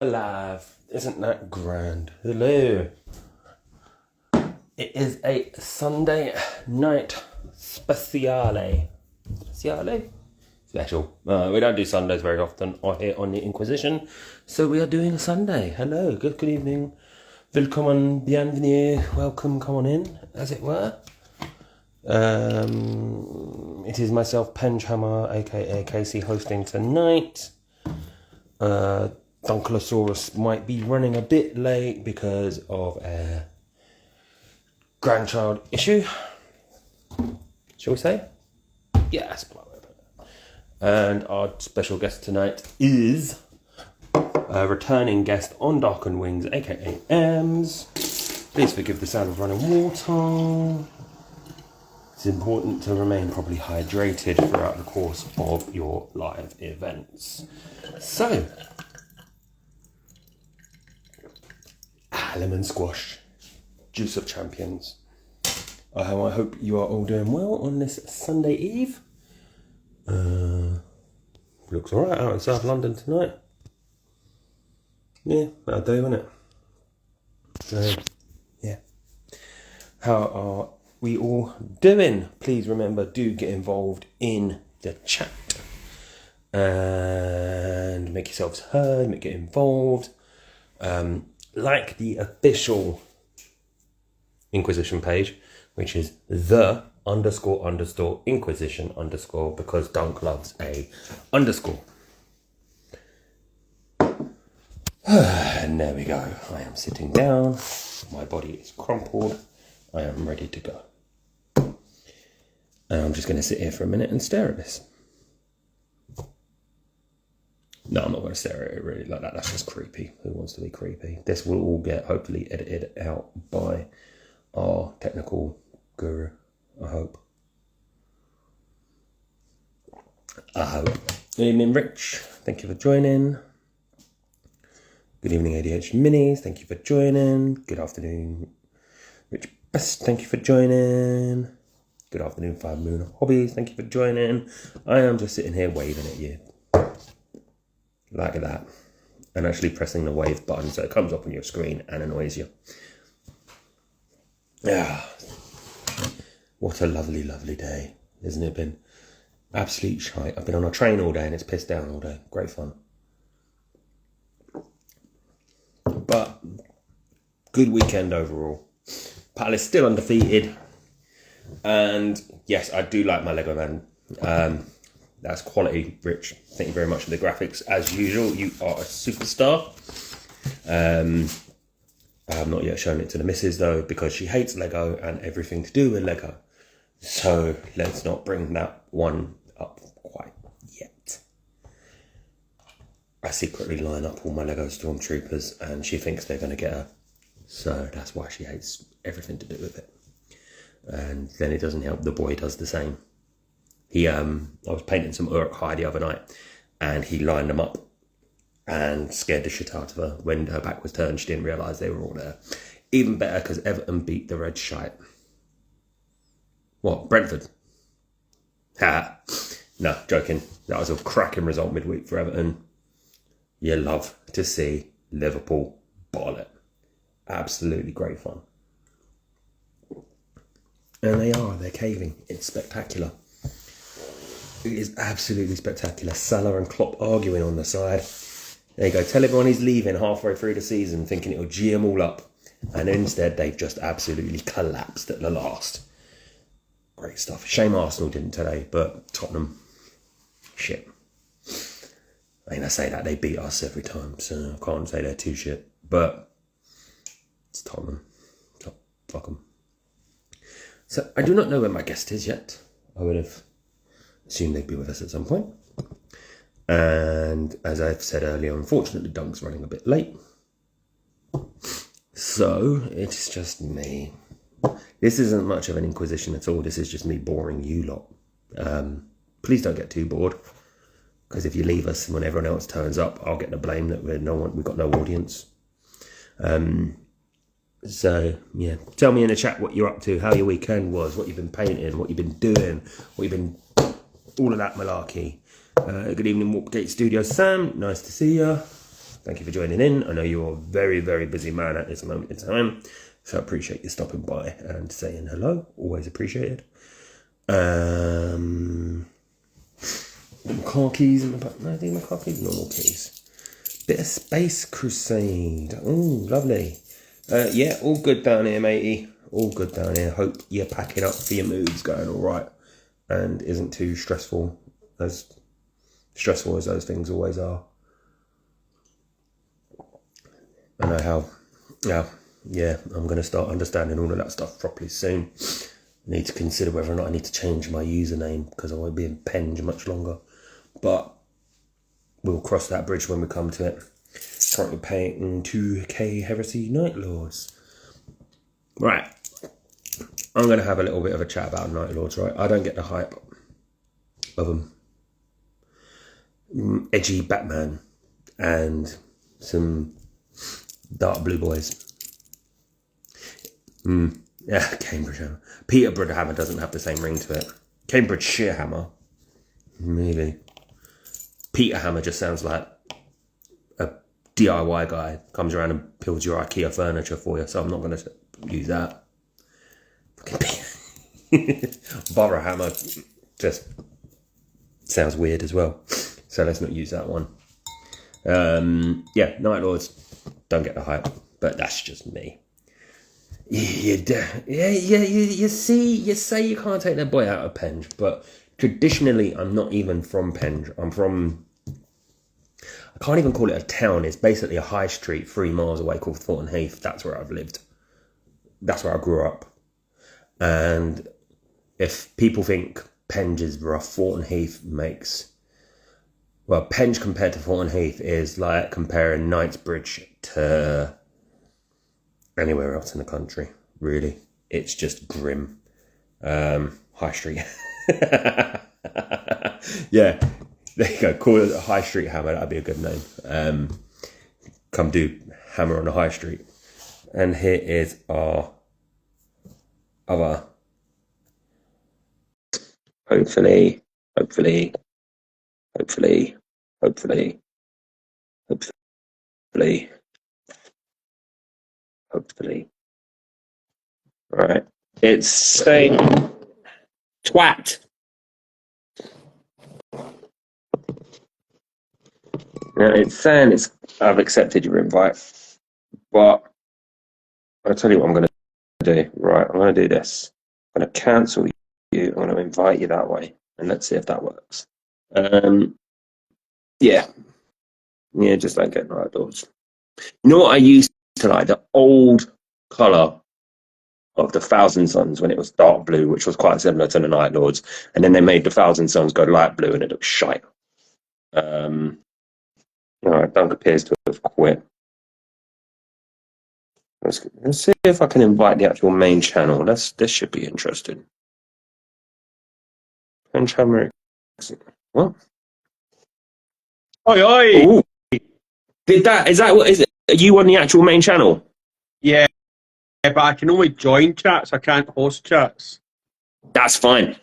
Alive. Isn't that grand? Hello. It is a Sunday night speciale. Special. We don't do Sundays very often here on the Inquisition, so we are doing a Sunday. Hello, good evening. Willkommen, bienvenue, welcome, come on in, as it were. It is myself, Penchhammer, aka Casey, hosting tonight. Dunkelosaurus might be running a bit late because of a grandchild issue. Shall we say? Yes. And our special guest tonight is a returning guest on Dark and Wings, aka Ems. Please forgive the sound of running water. It's important to remain properly hydrated throughout the course of your live events. So, lemon squash, juice of champions. I hope you are all doing well on this Sunday eve. Looks alright out in South London tonight. Yeah, that'll do, isn't it? So, yeah. How are we all doing? Please remember, do get involved in the chat. And make yourselves heard, get involved. Like the official Inquisition page, which is the __ Inquisition _ because Dunk loves a underscore. And there we go. I am sitting down. My body is crumpled. I am ready to go. And I'm just going to sit here for a minute and stare at this. No, I'm not going to stare at it really like that. That's just creepy. Who wants to be creepy? This will all get hopefully edited out by our technical guru. I hope. Good evening, Rich. Thank you for joining. Good evening, ADH Minis. Thank you for joining. Good afternoon, Rich Best. Thank you for joining. Good afternoon, 5 Moon Hobbies. Thank you for joining. I am just sitting here waving at you. Like that. And actually pressing the wave button so it comes up on your screen and annoys you. Yeah. What a lovely, lovely day. Isn't it been absolute shite? I've been on a train all day and it's pissed down all day. Great fun. But good weekend overall. Palace still undefeated. And yes, I do like my Lego man. That's quality, Rich. Thank you very much for the graphics. As usual, you are a superstar. I have not yet shown it to the missus, though, because she hates Lego and everything to do with Lego. So let's not bring that one up quite yet. I secretly line up all my Lego Stormtroopers and she thinks they're going to get her. So that's why she hates everything to do with it. And then it doesn't help the boy does the same. I was painting some Uruk Hai the other night and he lined them up and scared the shit out of her. When her back was turned, she didn't realise they were all there. Even better because Everton beat the red shite. What, Brentford? Ha! No, joking. That was a cracking result midweek for Everton. You love to see Liverpool ball it. Absolutely great fun. And they're caving. It's spectacular. It is absolutely spectacular. Salah and Klopp arguing on the side. There you go. Tell everyone he's leaving halfway through the season thinking it'll G them all up. And instead they've just absolutely collapsed at the last. Great stuff. Shame Arsenal didn't today, but Tottenham, shit. I mean, I say that, they beat us every time, so I can't say they're too shit. But it's Tottenham. So, fuck them. So I do not know where my guest is yet. I would have assumed they'd be with us at some point. And as I've said earlier, unfortunately, Dunk's running a bit late. So it's just me. This isn't much of an Inquisition at all. This is just me boring you lot. Please don't get too bored. Because if you leave us and when everyone else turns up, I'll get the blame that we've got no audience. So, yeah, tell me in the chat what you're up to, how your weekend was, what you've been painting, what you've been doing, all of that malarkey. Good evening, Warpgate Studio Sam. Nice to see you. Thank you for joining in. I know you're a very, very busy man at this moment in time, so I appreciate you stopping by and saying hello. Always appreciated. Car keys in the back. No, these are my car keys, normal keys. Bit of Space Crusade. Oh, lovely. Yeah, all good down here, matey. All good down here. Hope you're packing up for your moves, going all right, and isn't too stressful as those things always are. I know how. Yeah. I'm going to start understanding all of that stuff properly soon. Need to consider whether or not I need to change my username because I won't be in Penge much longer. But we'll cross that bridge when we come to it. Currently paying 2k Heresy Night Lords. Right. I'm going to have a little bit of a chat about Night Lords, right? I don't get the hype of them. Edgy Batman and some dark blue boys. Yeah, Cambridge Hammer. Peterborough Hammer doesn't have the same ring to it. Cambridgeshire Hammer, maybe. Peter Hammer just sounds like a DIY guy comes around and builds your IKEA furniture for you, so I'm not going to use that. Borough Hammer just sounds weird as well, so let's not use that one. Yeah, Night Lords, don't get the hype, but that's just me. You say you can't take that boy out of Penge, but traditionally I'm not even from Penge. I'm from, I can't even call it a town. It's basically a high street 3 miles away called Thornton Heath. That's where I've lived. That's where I grew up. And if people think Penge is rough, Thornton Heath makes, well, Penge compared to Thornton Heath is like comparing Knightsbridge to anywhere else in the country, really. It's just grim. High Street. Yeah, there you go. Call it a High Street Hammer. That'd be a good name. Come do Hammer on the High Street. And here is our other. Hopefully. Right. It's saying twat. Now it's saying I've accepted your invite, but I'll tell you what I'm going to do. Right, I'm going to do this. I'm going to cancel you. I'm going to invite you that way, and let's see if that works. Yeah, just don't get no outdoors. You know what I used to like? The old colour of the Thousand Suns when it was dark blue, which was quite similar to the Night Lords, and then they made the Thousand Suns go light blue, and it looked shite. All right, Dunk appears to have quit. Let's see if I can invite the actual main channel. This should be interesting. French Hammer. What? Oi! Ooh. Is it? Are you on the actual main channel? Yeah, but I can only join chats. I can't host chats. That's fine.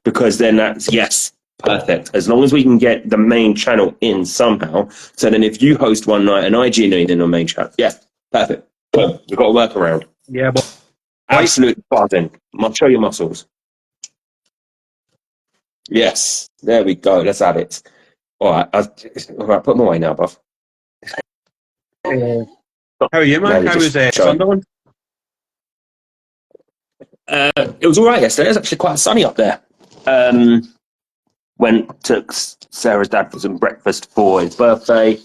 Because then yes, perfect. As long as we can get the main channel in somehow. So then if you host one night and I join in on main chat, yeah, perfect. We've got to work around. Yeah, but Absolute buzzing. Show your muscles. Yes, there we go. Let's add it. All right, put them away now, buff. how are you, man? How was Sunderland? It was all right yesterday. It was actually quite sunny up there. Took Sarah's dad for some breakfast for his birthday.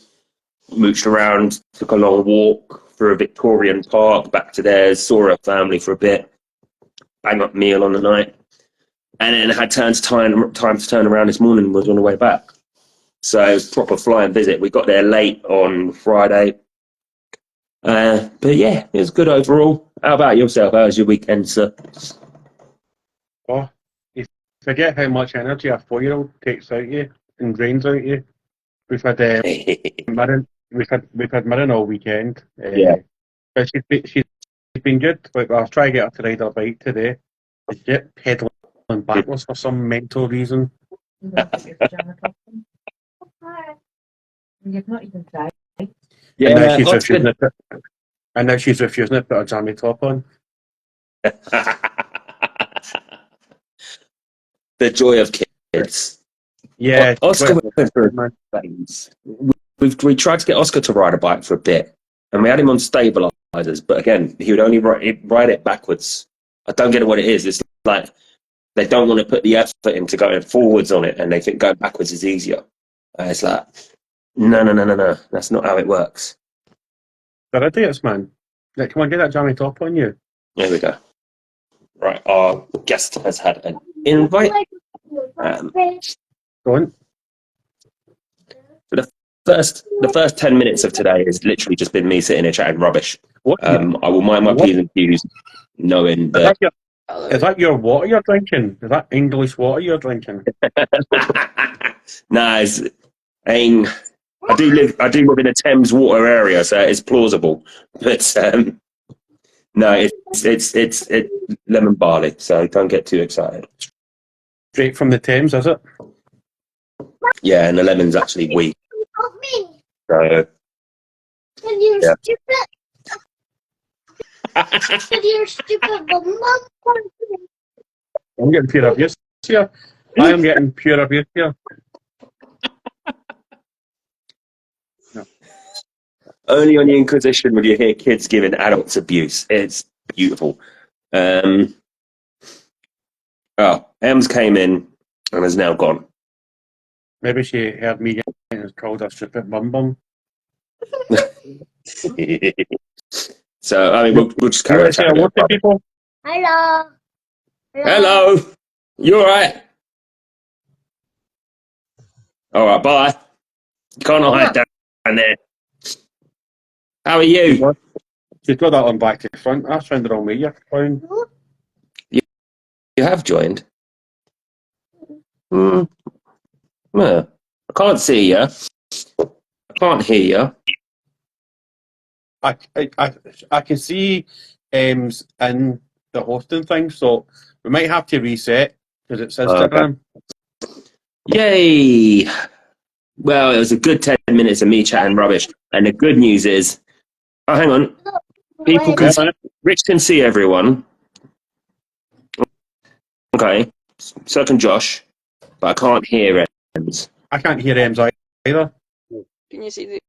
Mooched around, took a long walk through a Victorian park, back to theirs, saw her family for a bit, bang up meal on the night, and then had time to turn around this morning and was on the way back. So proper flying visit. We got there late on Friday. But yeah, it was good overall. How about yourself? How was your weekend, sir? Oh, you forget how much energy a 4-year-old takes out of you and drains out of you. We've had Mirren. We've had Mirren all weekend. Yeah. But she's been good. Like, I'll try to get her to ride her bike today. She's get pedaling backwards for some mental reason. You've not even tried. And now she's Oscar. refusing to put, and now she's refusing to put a jammy top on. The joy of kids. Yeah, Oscar got it. went through Man. phase. We tried to get Oscar to ride a bike for a bit, and we had him on stabilizers. But again, he would only ride it backwards. I don't get what it is. It's like they don't want to put the effort into going forwards on it, and they think going backwards is easier. And it's like, no. That's not how it works. They're idiots, man. Like, come on, get that jammy top on you. There we go. Right, our guest has had an invite. Don't. The first 10 minutes of today has literally just been me sitting here chatting rubbish. What? I will mind my P's and Q's, knowing that. Is that your water you're drinking? Is that English water you're drinking? Nah, I do live in a Thames water area, so it's plausible. But no, it's lemon barley, so don't get too excited. Straight from the Thames, is it? Yeah, and the lemon's actually weak. So, You're yeah. stupid. You're stupid. I'm getting pure abuse here. I am getting pure abuse here. Only on the Inquisition will you hear kids giving adults abuse. It's beautiful. Ems came in and is now gone. Maybe she heard me getting called a stupid bum. So, I mean, we'll just carry on Say chatting. hello to people. Hello. Hello. You all right? All right, bye. You can't hide down there. How are you? She's got that on back to front. That's round the wrong way, you clown. You have joined. Well, I can't see you. I can't hear you. I can see in the hosting thing, so we might have to reset because it's Instagram. Okay. Yay! Well, it was a good 10 minutes of me chatting rubbish. And the good news is, hang on. People can see, Rich can see everyone. Okay. So can Josh. But I can't hear Ems. I can't hear Ems either. Can you see me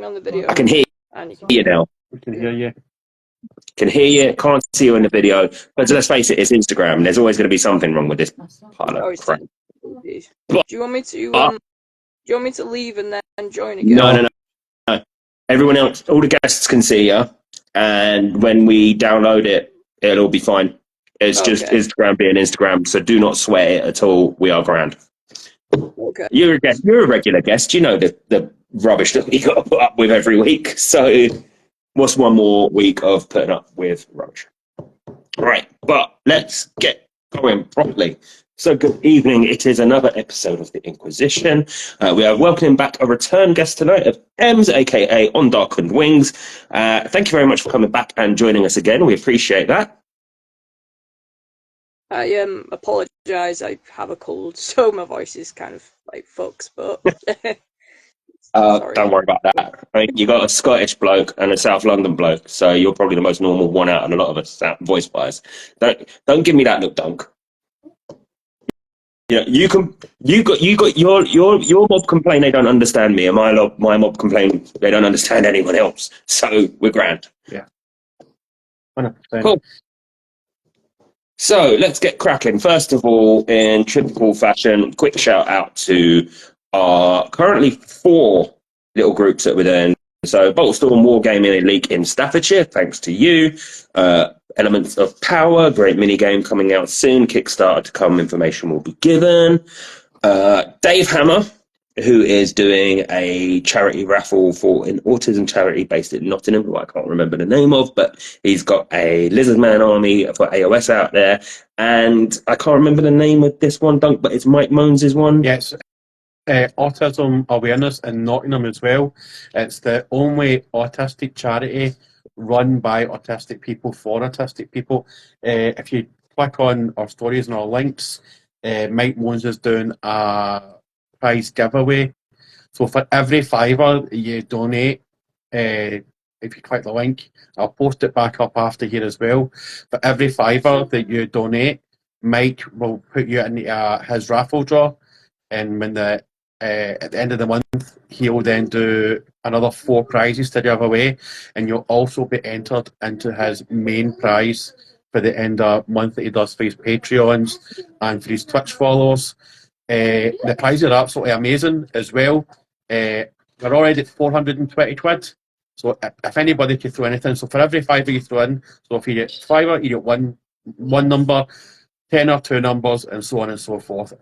on the video? I can hear you now. We can hear you. Can hear you, can't see you in the video. But let's face it, it's Instagram. There's always going to be something wrong with this pile of crap. Do you want me to leave and then join again? No. Everyone else, all the guests can see you, and when we download it, it'll all be fine. It's just Instagram being Instagram, so do not sweat it at all. We are grand. Okay. You're a guest. You're a regular guest. You know the rubbish that we got to put up with every week. So what's one more week of putting up with rubbish? Right, but let's get going properly. So good evening. It is another episode of the Inquisition. We are welcoming back a return guest tonight of Ems, aka On Darkened Wings. Thank you very much for coming back and joining us again. We appreciate that. I apologise. I have a cold, so my voice is kind of like fucks. But don't worry about that. I mean, you got a Scottish bloke and a South London bloke, so you're probably the most normal one out of a lot of us, voice-wise. Don't give me that look, Dunk. Yeah, you got your mob complain they don't understand me, and my mob complain they don't understand anyone else. So we're grand. Yeah. 100%. Cool. So let's get cracking. First of all, in typical fashion, quick shout out to our currently 4 little groups that we're doing. So Boltstorm Wargaming Elite in Staffordshire, thanks to you. Elements of Power, great mini game coming out soon. Kickstarter to come, information will be given. Dave Hammer, who is doing a charity raffle for an autism charity based in Nottingham, who I can't remember the name of, but he's got a Lizardman army for AOS out there. And I can't remember the name of this one, Dunk, but it's Mike Moans' one. Yes. Autism awareness in Nottingham as well. It's the only autistic charity run by autistic people for autistic people. If you click on our stories and our links, Mike Moans is doing a prize giveaway. So for every £5 you donate, if you click the link, I'll post it back up after here as well. For every fiver that you donate, Mike will put you in his raffle draw, and when at the end of the month, he'll then do another 4 prizes to give away, and you'll also be entered into his main prize for the end of month that he does for his Patreons and for his Twitch followers. The prizes are absolutely amazing as well. We're already at 420 quid. So if anybody could throw anything, so for every fiver you throw in, so if you get fiver, you get one number, 10 or 2 numbers, and so on and so forth.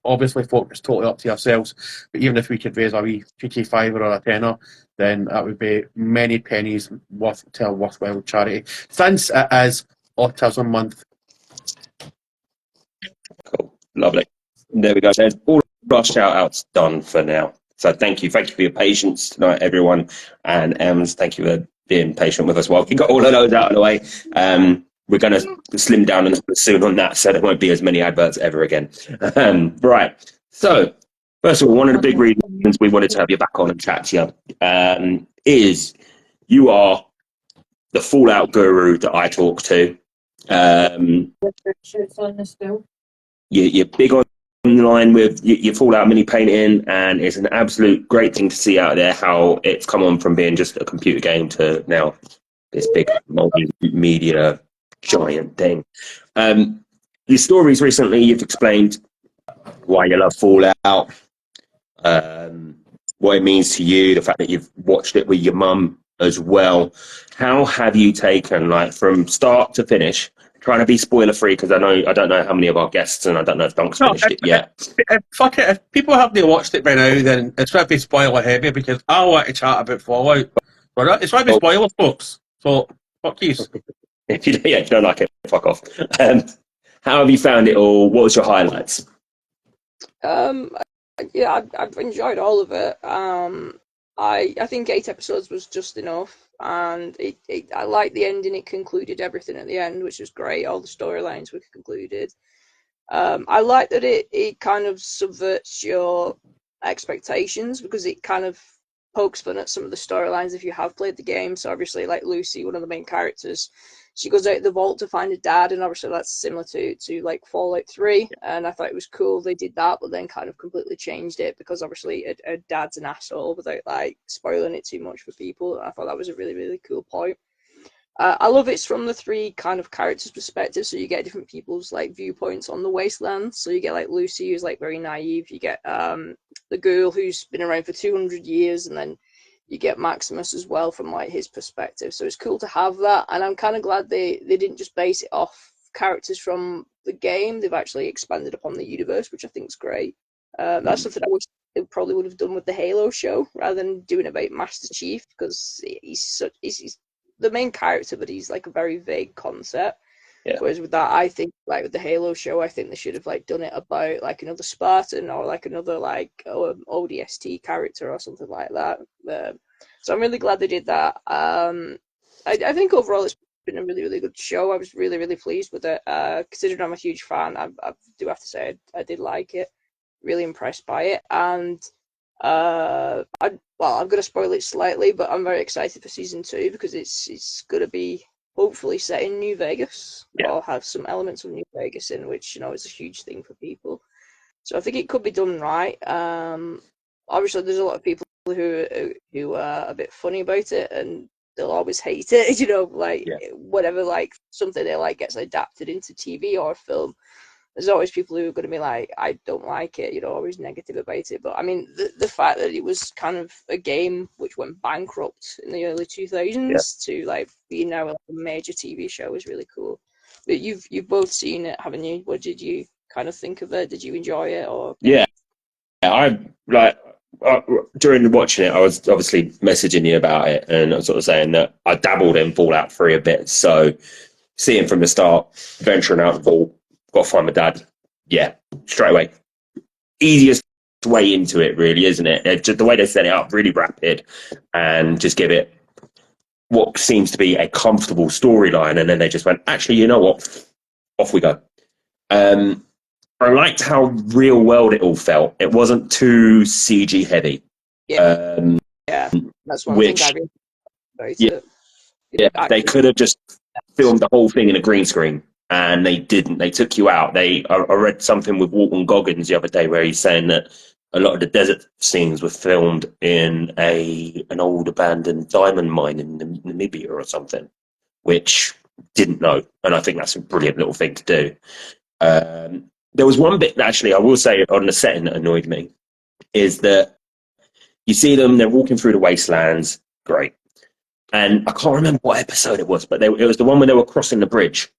Obviously, folks, it's totally up to yourselves. But even if we could raise a wee cheeky fiver or a tenner, then that would be many pennies worth to a worthwhile charity. Since it is Autism Month. Cool. Lovely. There we go. There's all our shout outs done for now. So thank you. Thank you for your patience tonight, everyone. And Ems, thank you for being patient with us while we got all of those out of the way. We're going to slim down and soon on that, so there won't be as many adverts ever again. Right. So, first of all, one of the big reasons we wanted to have you back on and chat to you is you are the Fallout guru that I talk to. You're big online with your Fallout mini painting, and it's an absolute great thing to see out there how it's come on from being just a computer game to now this big multimedia giant thing. Your stories recently, you've explained why you love Fallout, what it means to you, the fact that you've watched it with your mum as well. How have you taken, like, from start to finish, trying to be spoiler free, because I don't know how many of our guests, and I don't know if Dunk's finished it yet. Fuck it, if people haven't watched it by now, then it's going to be spoiler heavy, because I want to chat about Fallout. But it's going to be spoilers, folks. So, fuck yous. If you don't like it, fuck off. How have you found it all? What was your highlights? Yeah, I've enjoyed all of it. I think 8 episodes was just enough, and I liked the ending. It concluded everything at the end, which was great. All the storylines were concluded. I like that it kind of subverts your expectations, because it kind of pokes fun at some of the storylines if you have played the game. So obviously, like Lucy, one of the main characters, she goes out of the vault to find her dad, and obviously that's similar to like Fallout 3. And I thought it was cool they did that, but then kind of completely changed it, because obviously her dad's an asshole, without like spoiling it too much for people. I thought that was a really, really cool point. I love it's from the 3 kind of characters' perspectives, so you get different people's like viewpoints on the wasteland. So you get like Lucy, who's like very naive. You get the girl who's been around for 200 years, and then you get Maximus as well from like his perspective. So it's cool to have that, and I'm kind of glad they didn't just base it off characters from the game. They've actually expanded upon the universe, which I think is great. That's something I wish they probably would have done with the Halo show, rather than doing it about Master Chief, because he's the main character, but he's like a very vague concept. Yeah. Whereas with that, I think like with the Halo show, I think they should have like done it about like another Spartan, or like another like ODST character or something like that. So I'm really glad they did that. I think overall it's been a really, really good show. I was really, really pleased with it. Considering I'm a huge fan, I do have to say I did like it. Really impressed by it, and I'm going to spoil it slightly, but I'm very excited for season 2, because it's going to be hopefully set in New Vegas, or have some elements of New Vegas in, which, you know, is a huge thing for people. So I think it could be done right. Obviously, there's a lot of people who are a bit funny about it, and they'll always hate it. You know, like whatever, like something they like gets adapted into TV or film. There's always people who are going to be like, I don't like it, you know, always negative about it. But I mean, the fact that it was kind of a game which went bankrupt in the early 2000s to like being now like a major TV show is really cool. But you've both seen it, haven't you? What did you kind of think of it? Did you enjoy it? Or I like during watching it, I was obviously messaging you about it, and I was sort of saying that I dabbled in Fallout 3 a bit. So seeing from the start, venturing out the vault, got to find my dad. Yeah, straight away. Easiest way into it, really, isn't it? Just the way they set it up, really rapid, and just give it what seems to be a comfortable storyline. And then they just went, actually, you know what? Off we go. I liked how real world it all felt. It wasn't too CG heavy. Yeah, that's one thing I really Right. Yeah. Yeah, they could have just filmed the whole thing in a green screen, and they didn't. They took you out. I read something with Walton Goggins the other day where he's saying that a lot of the desert scenes were filmed in an old abandoned diamond mine in Namibia or something, which didn't know, and I think that's a brilliant little thing to do. There was one bit that actually I will say on the setting that annoyed me is that you see them, they're walking through the wastelands, great. And I can't remember what episode it was, but it was the one where they were crossing the bridge,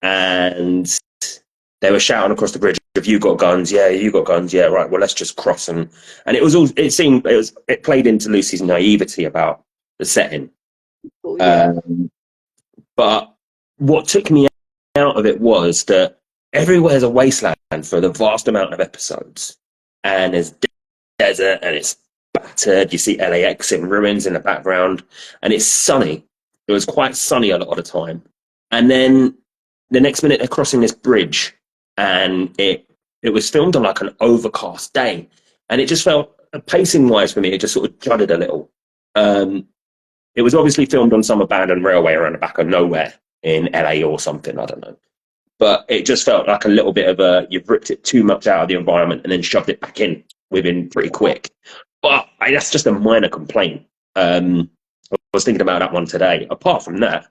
and they were shouting across the bridge, "Have you got guns? Yeah, you got guns. Yeah, right. Well, let's just cross." And it was all. It played into Lucy's naivety about the setting. Oh, yeah. But what took me out of it was that everywhere's a wasteland for the vast amount of episodes, and there's desert, and it's battered. You see LAX in ruins in the background, and it's sunny. It was quite sunny a lot of the time, and then the next minute they're crossing this bridge, and it was filmed on like an overcast day, and it just felt, pacing wise for me, it just sort of judded a little. It was obviously filmed on some abandoned railway around the back of nowhere in LA or something, I don't know, but it just felt like a little bit of you've ripped it too much out of the environment and then shoved it back in within pretty quick. But that's just a minor complaint. I was thinking about that one today. Apart from that,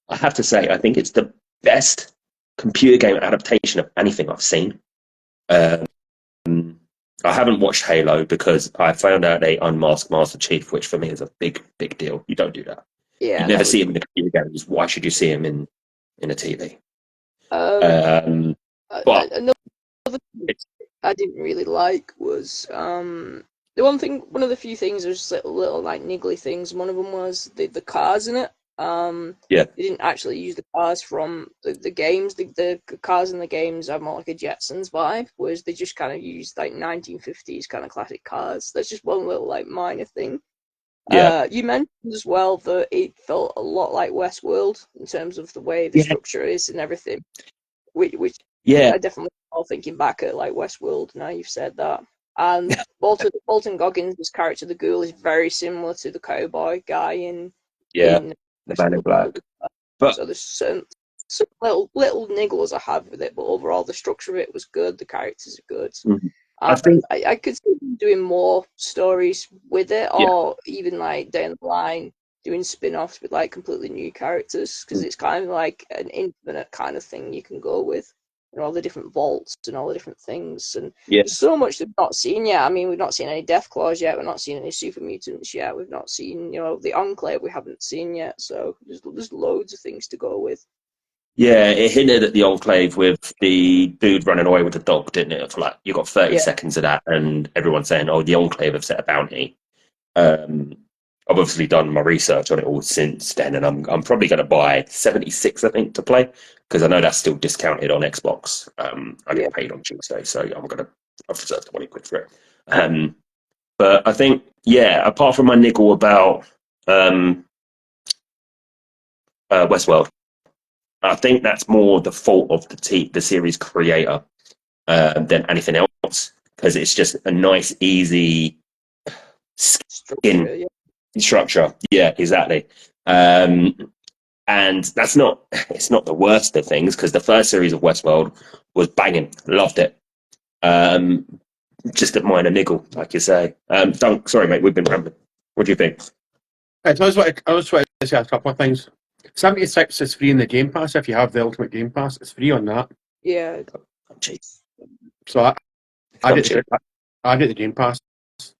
I have to say, I think it's the best computer game adaptation of anything I've seen. I haven't watched Halo because I found out they unmasked Master Chief, which for me is a big, big deal. You don't do that. Yeah, you never see him in the computer games. Why should you see him in a TV? But another thing I didn't really like was one of the few things, there's little like niggly things. One of them was the cars in it. Yeah. They didn't actually use the cars from the games. The cars in the games have more like a Jetsons vibe, whereas they just kind of used like 1950s kind of classic cars. That's just one little like minor thing. Yeah. You mentioned as well that it felt a lot like Westworld in terms of the way the structure is and everything, which yeah, I definitely all thinking back at like Westworld. Now you've said that, and Walton Goggins' character, the ghoul, is very similar to the cowboy guy in the Man in Black. But so there's some little niggles I have with it, but overall the structure of it was good. The characters are good. I think I could see them doing more stories with it, or even like down the line doing spin-offs with like completely new characters, because it's kind of like an infinite kind of thing you can go with, and all the different vaults and all the different things, and there's so much we've not seen yet. I mean, we've not seen any Deathclaws yet, we've not seen any super mutants yet, we've not seen, the Enclave we haven't seen yet, so there's loads of things to go with. Yeah, it hinted at the Enclave with the dude running away with the dog, didn't it? For like, you got 30 seconds of that, and everyone saying, "Oh, the Enclave have set a bounty." I've obviously done my research on it all since then, and I'm probably going to buy 76, I think, to play, because I know that's still discounted on Xbox. I get paid on Tuesday, so I've reserved 20 quid for it. But I think, apart from my niggle about Westworld, I think that's more the fault of the series creator than anything else, because it's just a nice, easy structure. Yeah, exactly. And it's not the worst of things, because the first series of Westworld was banging. Loved it. Just a minor niggle, like you say. Dunk, sorry, mate, we've been rambling. What do you think? I was trying to say a couple of things. 76 is free in the Game Pass. If you have the Ultimate Game Pass, it's free on that. Yeah. So I get the Game Pass.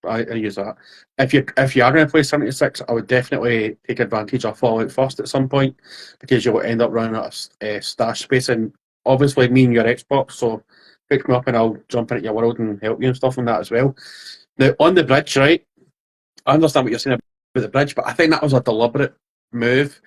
I use that. If you are going to play 76, I would definitely take advantage of Fallout first at some point, because you'll end up running out of stash space. And obviously, me and your Xbox, so pick me up and I'll jump into your world and help you and stuff on that as well. Now, on the bridge, right? I understand what you're saying about the bridge, but I think that was a deliberate move,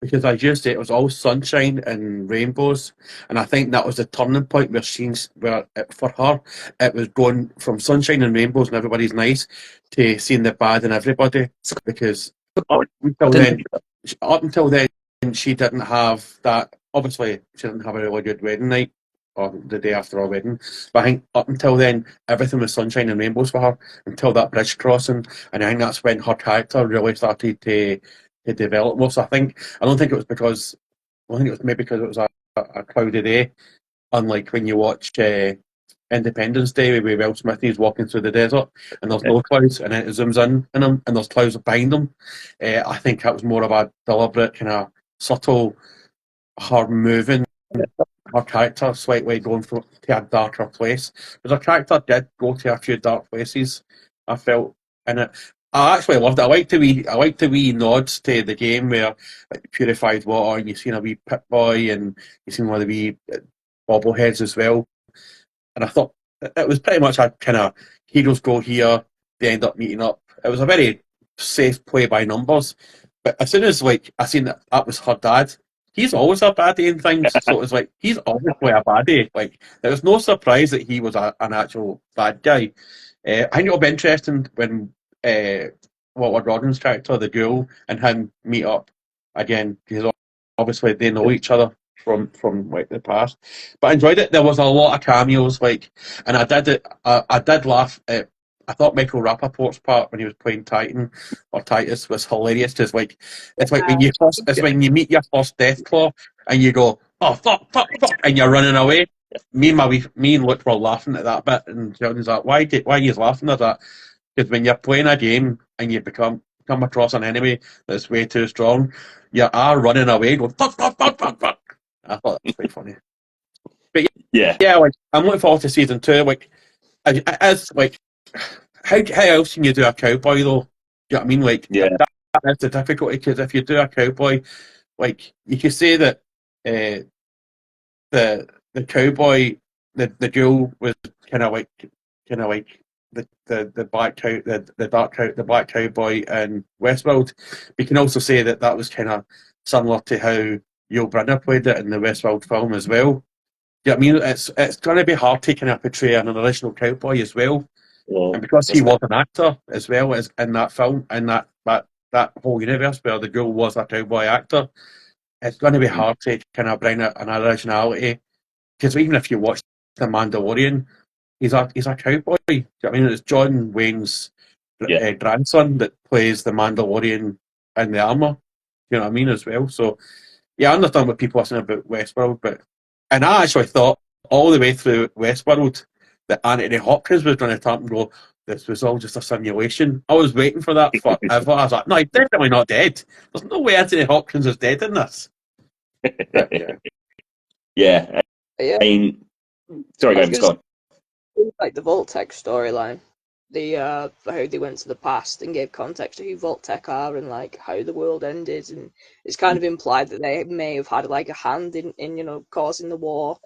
because as you say, it was all sunshine and rainbows, and I think that was the turning point for her, it was going from sunshine and rainbows and everybody's nice to seeing the bad in everybody, because up until then she didn't have that. Obviously, she didn't have a really good wedding night, or the day after our wedding, but I think up until then everything was sunshine and rainbows for her, until that bridge crossing, and I think that's when her character really started to to develop more. So I don't think it was because I think it was maybe because it was a cloudy day, unlike when you watch Independence Day where Will Smith is walking through the desert and there's no clouds, and then it zooms in on him and there's clouds behind him. I think that was more of a deliberate kind of subtle, her moving her character slightly going to a darker place. Because her character did go to a few dark places, I felt in it. I actually loved it. I liked the wee nods to the game where like purified water and you've seen a wee Pit Boy and you've seen one of the wee bobbleheads as well. And I thought it was pretty much a kind of heroes go here, they end up meeting up. It was a very safe play by numbers. But as soon as like I seen that was her dad, he's always a baddie in things. So it was like he's obviously a baddie. Like there was no surprise that he was an actual bad guy. I think it'll be interesting when Walter Rodden's character, the Ghoul, and him meet up again because obviously they know each other from like the past. But I enjoyed it. There was a lot of cameos, like, and I did laugh at. I thought Michael Rappaport's part when he was playing Titan or Titus was hilarious. Just like it's like when you meet your first Deathclaw and you go, oh fuck, and you're running away. Me and Luke were laughing at that bit, and John's like, why are you laughing at that? Because when you're playing a game and you come across an enemy that's way too strong, you are running away going fuck. I thought that was quite funny. But yeah, like I'm looking forward to season 2. Like as like how else can you do a cowboy though? Do you know what I mean? Like that's the difficulty because if you do a cowboy, like you could say that the cowboy, the Joe was kind of like the black cow, the black cowboy in Westworld. But you can also say that was kind of similar to how Yul Brynner played it in the Westworld film as well. Do you know what I mean? It's going to be hard to kind of portray an original cowboy as well. And because he was an actor as well as in that film, in that whole universe where the girl was a cowboy actor, it's going to be hard to kind of bring an originality. Because even if you watch The Mandalorian, he's a cowboy. Do you know what I mean? It's John Wayne's grandson that plays the Mandalorian in the armor. You know what I mean as well. So yeah, I understand what people are saying about Westworld, and I actually thought all the way through Westworld that Anthony Hopkins was going to turn and go, this was all just a simulation. I was waiting for that forever. I was like, no, he's definitely not dead. There's no way Anthony Hopkins is dead in this. Yeah. I mean, sorry, go on. Like the Vault-Tec storyline, how they went to the past and gave context to who Vault-Tec are and like how the world ended, and it's kind of implied that they may have had like a hand in causing the war,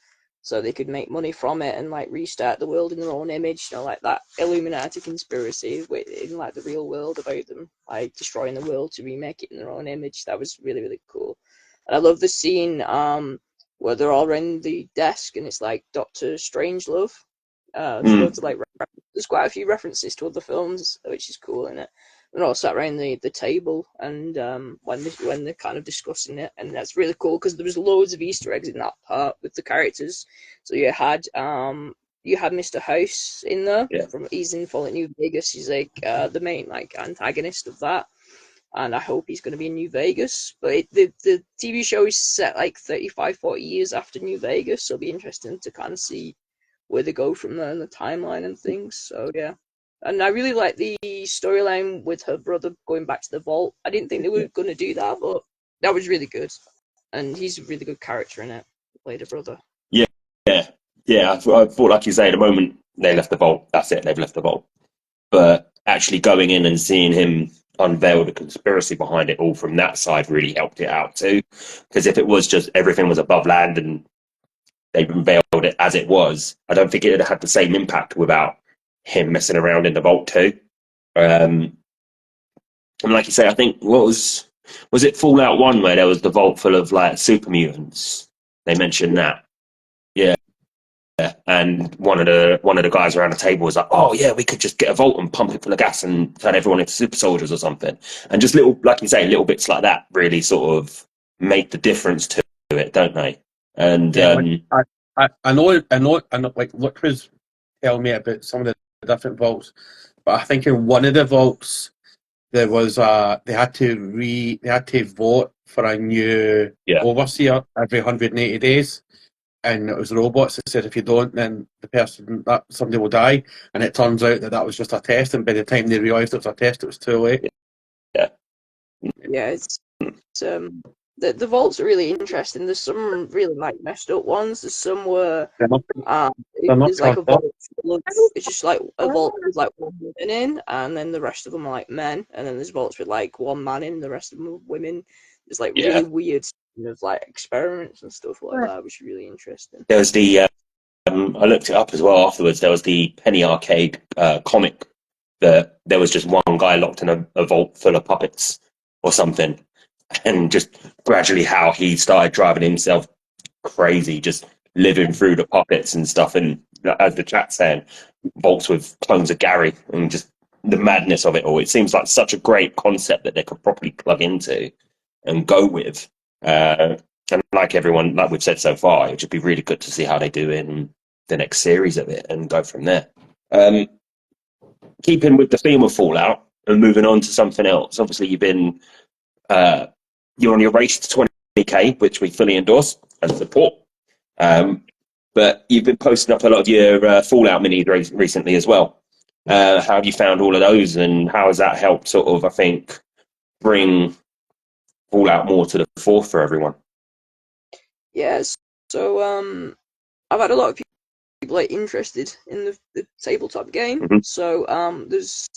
so they could make money from it and like restart the world in their own image, like that Illuminati conspiracy in like the real world about them like destroying the world to remake it in their own image. That was really, really cool. And I love the scene where they're all around the desk and it's like Dr. Strangelove. To like there's quite a few references to other films, which is cool, isn't it? And all sat around the table, and when they're kind of discussing it, and that's really cool because there was loads of Easter eggs in that part with the characters. So you had Mr. House in there he's in Fallout New Vegas. He's like the main like antagonist of that, and I hope he's going to be in New Vegas. But the TV show is set like 35-40 years after New Vegas, so it'll be interesting to kind of see where they go from there in the timeline and things. So yeah, and I really like the storyline with her brother going back to the vault. I didn't think they were going to do that, but that was really good, and he's a really good character in it. Played a brother. Yeah. I thought, like you say, the moment they left the vault, that's it. They've left the vault. But actually going in and seeing him unveil the conspiracy behind it all from that side really helped it out too. Because if it was just everything was above land and they unveiled it as it was, I don't think it would have had the same impact without him messing around in the vault too. And like you say, I think was it Fallout 1 where there was the vault full of like super mutants? They mentioned that. Yeah. And one of the guys around the table was like, oh yeah, we could just get a vault and pump it full of gas and turn everyone into super soldiers or something. And just little, like you say, little bits like that really sort of make the difference to it, don't they? And I know, like Luke was telling me about some of the different vaults, but I think in one of the vaults there was they had to vote for a new Yeah. overseer every 180 days, and it was robots that said if you don't, then somebody will die. And it turns out that was just a test, and by the time they realised it was a test, it was too late. Yeah. Yeah, it's the vaults are really interesting. There's some really like messed up ones. There's some where They're not there's like a turned off. vault full of, it's just like a vault with like one woman in, and then the rest of them are like men, and then there's vaults with like one man in, the rest of them are women. There's like Yeah. really weird like experiments and stuff like that, which is really interesting. There was the I looked it up as well afterwards. There was the Penny Arcade comic that there was just one guy locked in a vault full of puppets or something, and just gradually how he started driving himself crazy, just living through the puppets and stuff. And as the chat saying, vaults with clones of Gary and just the madness of it all. It seems like such a great concept that they could properly plug into and go with. And like everyone, like we've said so far, it would just be really good to see how they do in the next series of it and go from there. Keeping with the theme of Fallout and moving on to something else. Obviously, you're on your race to 20k, which we fully endorse and support. But you've been posting up a lot of your Fallout minis recently as well. How have you found all of those, and how has that helped sort of, I think, bring Fallout more to the fore for everyone? Yes. So I've had a lot of people like interested in the tabletop game. Mhm. So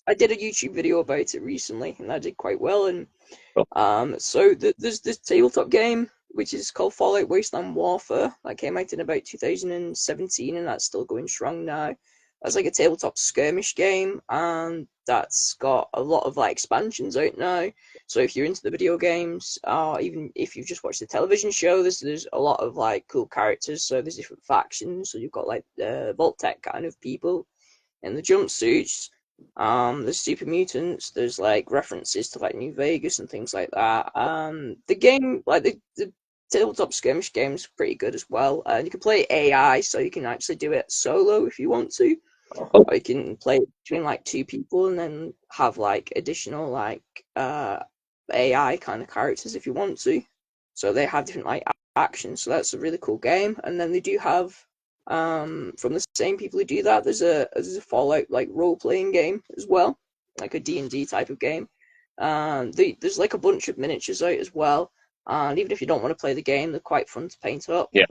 I did a YouTube video about it recently, and I did quite well. And so there's this tabletop game which is called Fallout Wasteland Warfare that came out in about 2017, and that's still going strong now. That's like a tabletop skirmish game, and that's got a lot of like expansions out now. So if you're into the video games, even if you've just watched the television show, there's a lot of like cool characters. So there's different factions. So you've got like the Vault-Tec kind of people in the jumpsuits. There's super mutants. There's like references to like New Vegas and things like that. The game, like the tabletop skirmish game, is pretty good as well. And you can play AI, so you can actually do it solo if you want to. Oh. Or you can play it between like two people and then have like additional like AI kind of characters if you want to. So they have different like actions. So that's a really cool game. And then they do have from the same people who do that, there's a Fallout like role playing game as well, like a D&D type of game. There's like a bunch of miniatures out as well. And even if you don't want to play the game, they're quite fun to paint up. Yeah.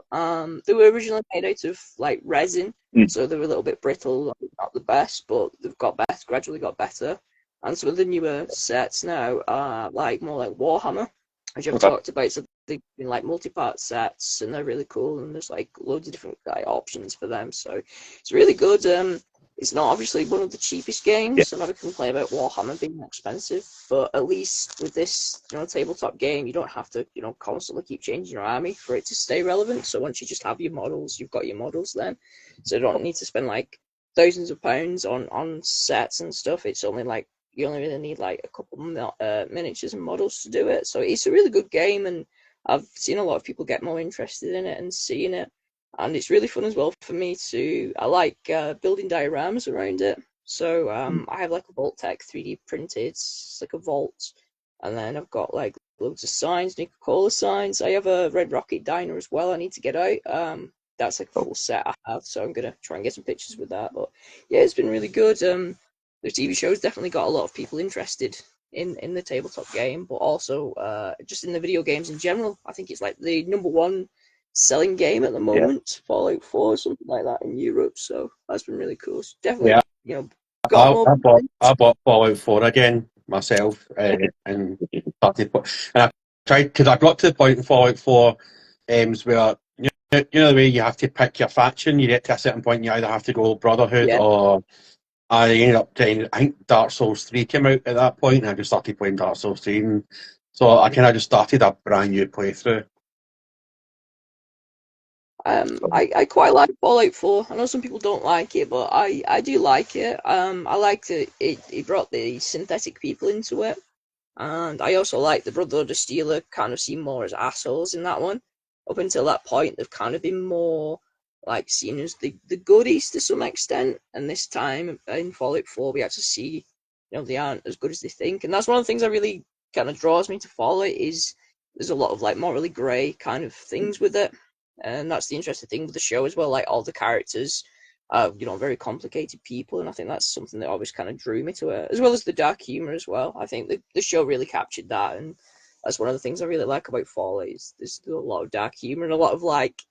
They were originally made out of like resin, so they were a little bit brittle, not the best, but they've got better, gradually got better. And some of the newer sets now are like more like Warhammer, which I've talked about. So they've been like multi-part sets, and they're really cool. And there's like loads of different like options for them, so it's really good. It's not obviously one of the cheapest games, so never complain about Warhammer being expensive, but at least with this, tabletop game, you don't have to, constantly keep changing your army for it to stay relevant. So once you just have your models, you've got your models then. So you don't need to spend like thousands of pounds on sets and stuff. It's only like, you only really need like a couple miniatures and models to do it. So it's a really good game, and I've seen a lot of people get more interested in it and seeing it. And it's really fun as well for me I like building dioramas around it. So I have like a Vault-Tec 3D printed, it's like a vault. And then I've got like loads of signs, Coca-Cola signs. I have a Red Rocket diner as well I need to get out. That's like a full set I have, so I'm going to try and get some pictures with that. But yeah, it's been really good. The TV show's definitely got a lot of people interested in the tabletop game, but also just in the video games in general. I think it's like the #1 selling game at the moment, Fallout 4 or something like that in Europe. So that's been really cool. So definitely, got more. I bought Fallout 4 again myself, and started. And I tried, because I got to the point in Fallout 4 where you know the way you have to pick your faction. You get to a certain point, you either have to go Brotherhood or. I ended up playing, I think Dark Souls 3 came out at that point, and I just started playing Dark Souls 3. And so I kind of just started a brand new playthrough. I quite like Fallout 4. I know some people don't like it, but I do like it. I liked it brought the synthetic people into it. And I also like the Brotherhood of Steel kind of seem more as assholes in that one. Up until that point, they've kind of been more like seen as the goodies to some extent. And this time in Fallout 4, we actually see they aren't as good as they think. And that's one of the things that really kind of draws me to follow it, is there's a lot of like morally grey kind of things with it. And that's the interesting thing with the show as well. Like all the characters are, very complicated people, and I think that's something that always kind of drew me to it, as well as the dark humor as well. I think the show really captured that, and that's one of the things I really like about Fallout. Is there's a lot of dark humor and a lot of like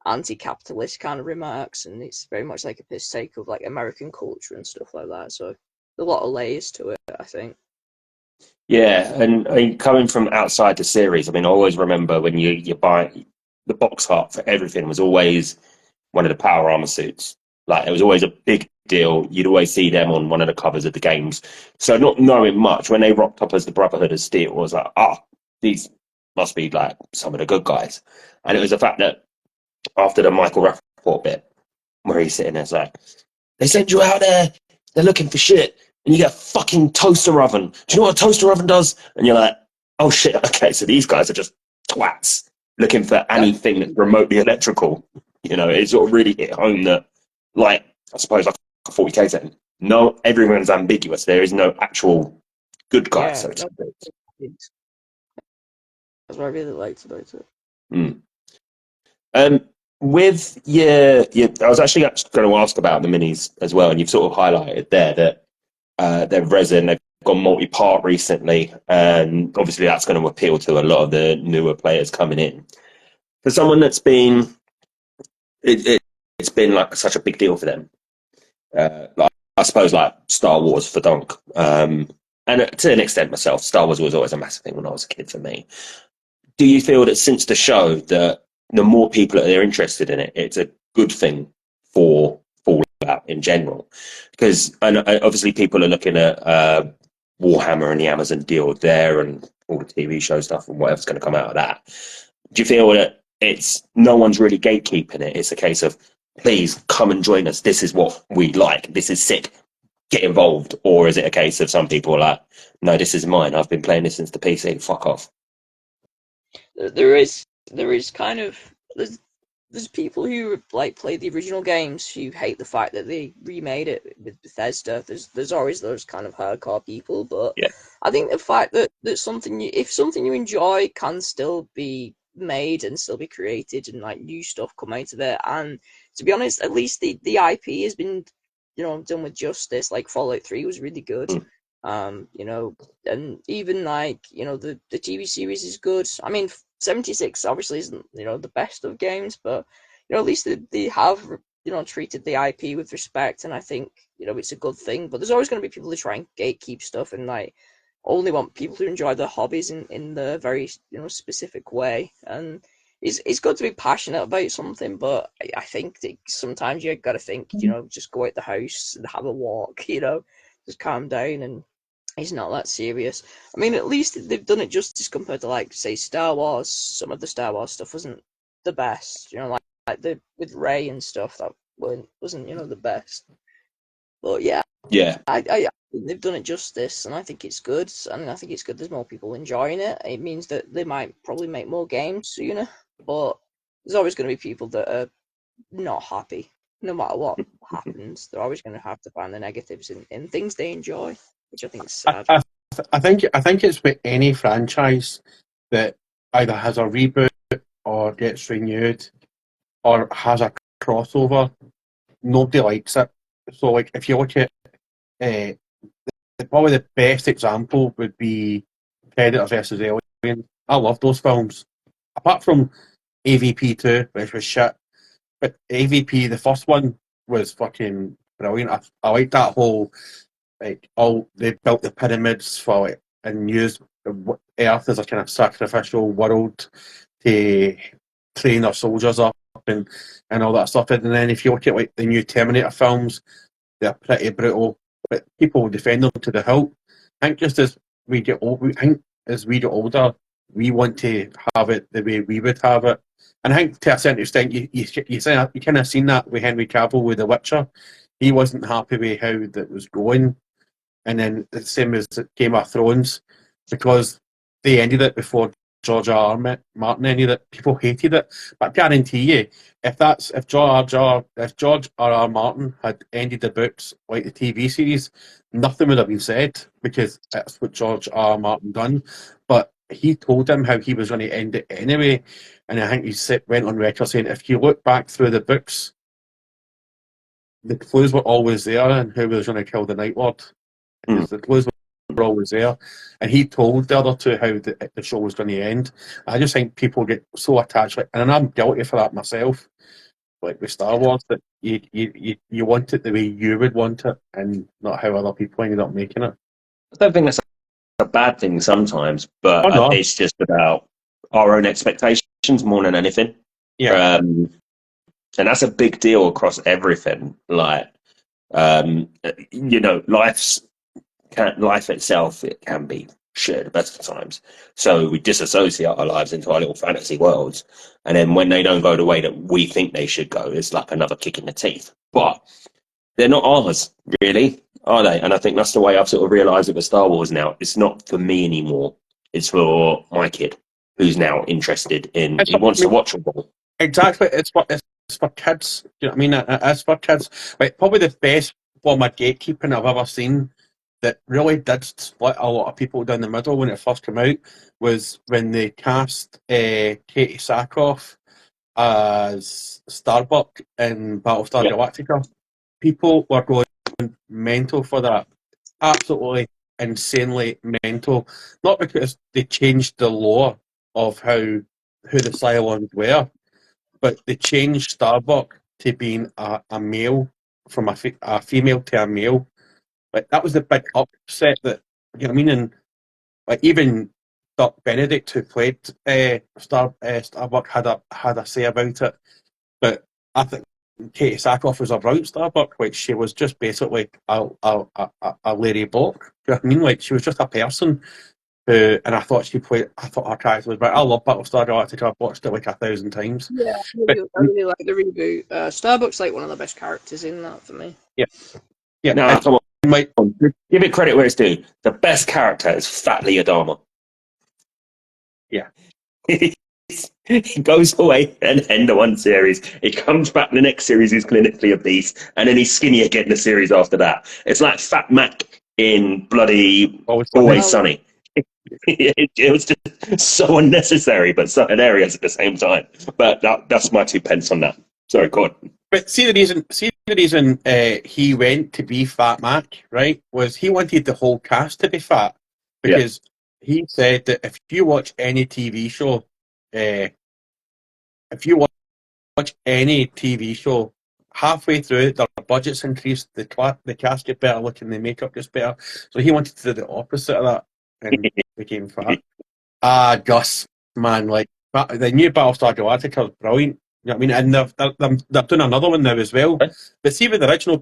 anti-capitalist kind of remarks, and it's very much like a piss take of like American culture and stuff like that. So a lot of layers to it, I think. Yeah, and I mean, coming from outside the series, I mean, I always remember when you buy the box art for everything was always one of the power armor suits. Like it was always a big deal. You'd always see them on one of the covers of the games. So not knowing much, when they rocked up as the Brotherhood of Steel, I was like, these must be like some of the good guys. And it was the fact that after the Michael Rappaport bit, where he's sitting there, it's like, they send you out there, they're looking for shit, and you get a fucking toaster oven. Do you know what a toaster oven does? And you're like, oh shit, okay, so these guys are just twats looking for anything that's remotely electrical. It sort of really hit home that, like, I suppose like a 40k setting, no, everyone's ambiguous. There is no actual good guy, so to speak. That's what I really liked about it. With your, I was actually going to ask about the minis as well, and you've sort of highlighted there that they're resin, they've gone multi-part recently, and obviously that's going to appeal to a lot of the newer players coming in. For someone that's been, it's been like such a big deal for them. Like, I suppose like Star Wars for Donk, and to an extent myself, Star Wars was always a massive thing when I was a kid for me. Do you feel that since the show, that the more people that are interested in it, it's a good thing for Fallout in general? Because obviously people are looking at Warhammer and the Amazon deal there, and all the TV show stuff and whatever's going to come out of that. Do you feel that it's no one's really gatekeeping it? It's a case of, please come and join us. This is what we like. This is sick. Get involved. Or is it a case of some people are like, no, this is mine. I've been playing this since the PC. Fuck off. There is kind of there's people who like play the original games who hate the fact that they remade it with Bethesda. There's always those kind of hardcore people, but yeah. I think the fact that if something you enjoy can still be made and still be created, and like new stuff come out of it, and to be honest, at least the IP has been done with justice. Like Fallout 3 was really good. And even like the TV series is good. I mean, 76 obviously isn't the best of games, but at least they have treated the IP with respect, and I think it's a good thing. But there's always going to be people who try and gatekeep stuff and like only want people to enjoy their hobbies in the very specific way. And it's good to be passionate about something, but I think that sometimes you got to think just go out the house and have a walk, just calm down, and it's not that serious. I mean, at least they've done it justice compared to like say Star Wars. Some of the Star Wars stuff wasn't the best, like the with Rey and stuff that wasn't the best. But yeah, I think they've done it justice, and I think it's good. And I think it's good there's more people enjoying it. It means that they might probably make more games sooner, but there's always going to be people that are not happy. No matter what happens, they're always going to have to find the negatives in things they enjoy, which I think is sad. I think it's with any franchise that either has a reboot or gets renewed or has a crossover, nobody likes it. So, like, if you look at probably the best example would be Predator versus Alien. I love those films. Apart from AVP 2, which was shit, but AVP, the first one, was fucking brilliant. I like that whole, like, they built the pyramids for it and used Earth as a kind of sacrificial world to train their soldiers up and all that stuff. And then if you look at like the new Terminator films, they're pretty brutal, but people defend them to the hilt. I think just as we get older, we want to have it the way we would have it. And I think to a certain extent, you kind of seen that with Henry Cavill with The Witcher. He wasn't happy with how that was going. And then the same as Game of Thrones, because they ended it before George R. R. Martin any that people hated it. But I guarantee you, if George R. R. Martin had ended the books like the TV series, nothing would have been said because that's what George R. R. Martin done. But he told him how he was going to end it anyway, and I think he went on record saying, if you look back through the books, the clues were always there, and who was going to kill the Night Lord. Because the clues were always there, and he told the other two how the show was going to end. I just think people get so attached, and I'm guilty for that myself. Like with Star Wars, that you want it the way you would want it, and not how other people ended up making it. I don't think that's a bad thing sometimes, but Oh, no. it's just about our own expectations more than anything. Yeah, And that's a big deal across everything. Like, life itself, it can be shit at the best of times. So we disassociate our lives into our little fantasy worlds, and then when they don't go the way that we think they should go, it's like another kick in the teeth. But they're not ours, really, are they? And I think that's the way I've sort of realised it with Star Wars now. It's not for me anymore. It's for my kid, who's now interested in. He wants to watch them all. exactly. It's for kids. You know what I mean? It's for kids. Like probably the best form of gatekeeping I've ever seen that really did split a lot of people down the middle when it first came out was when they cast Katie Sackhoff as Starbuck in Battlestar Yeah. Galactica. People were going mental for that. Absolutely insanely mental. Not because they changed the lore of who the Cylons were, but they changed Starbuck to being a male from a female to a male. Like that was the big upset that, you know what I mean? And like even Doc Benedict, who played Starbuck, had a say about it. But I think Katie Sackhoff was a route Starbuck, which she was just basically a Larry Block. Do you know what I mean? Like she was just a person who, and I thought her character was right. I love Battlestar Galactica. I've watched it like 1,000 times. Yeah, But I really like the reboot. Starbuck's like one of the best characters in that for me. yeah, Nah, come Mike, on. Give it credit where it's due. The best character is Fat Lee Adama. Yeah. He goes away and end the one series. He comes back the next series, he's clinically obese, and then he's skinny again the series after that. It's like Fat Mac in bloody Always Sunny. It was just so unnecessary, but so hilarious at the same time. But that's my 2 pence on that. Sorry, go on. But see the reason he went to be Fat Mac, right? Was he wanted the whole cast to be fat because he said that if you watch any TV show, halfway through their budgets increased, the cast get better looking, the makeup gets better. So he wanted to do the opposite of that and became fat. Gus, man, like the new Battlestar Galactica is brilliant. You know what I mean? And they're doing another one now as well. But see with the original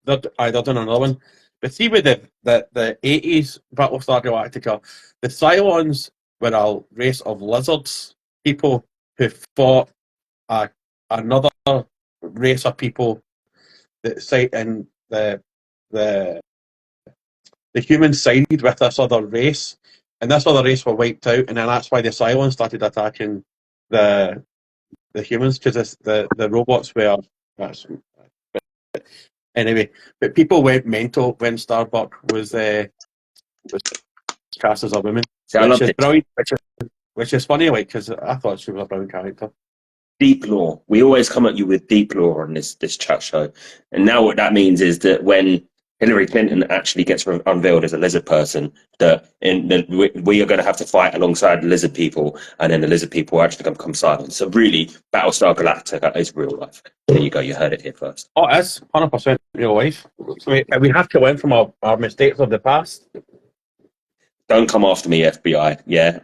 they're doing another one. But see with the 80s Battlestar Galactica, the Cylons were a race of lizards, people who fought another race of people that side and the humans sided with this other race, and this other race were wiped out, and then that's why the Cylons started attacking the humans because the robots were. Anyway, but people went mental when Starbuck was cast as a woman, which is brilliant. Which is funny, like because I thought she was a brilliant character. Deep lore. We always come at you with deep lore on this chat show, and now what that means is that when Hillary Clinton actually gets unveiled as a lizard person, we are going to have to fight alongside the lizard people, and then the lizard people are actually going to become silent. So really, Battlestar Galactica is real life. There you go. You heard it here first. Oh, it is 100% real life. So we have to learn from our mistakes of the past. Don't come after me, FBI. Yeah,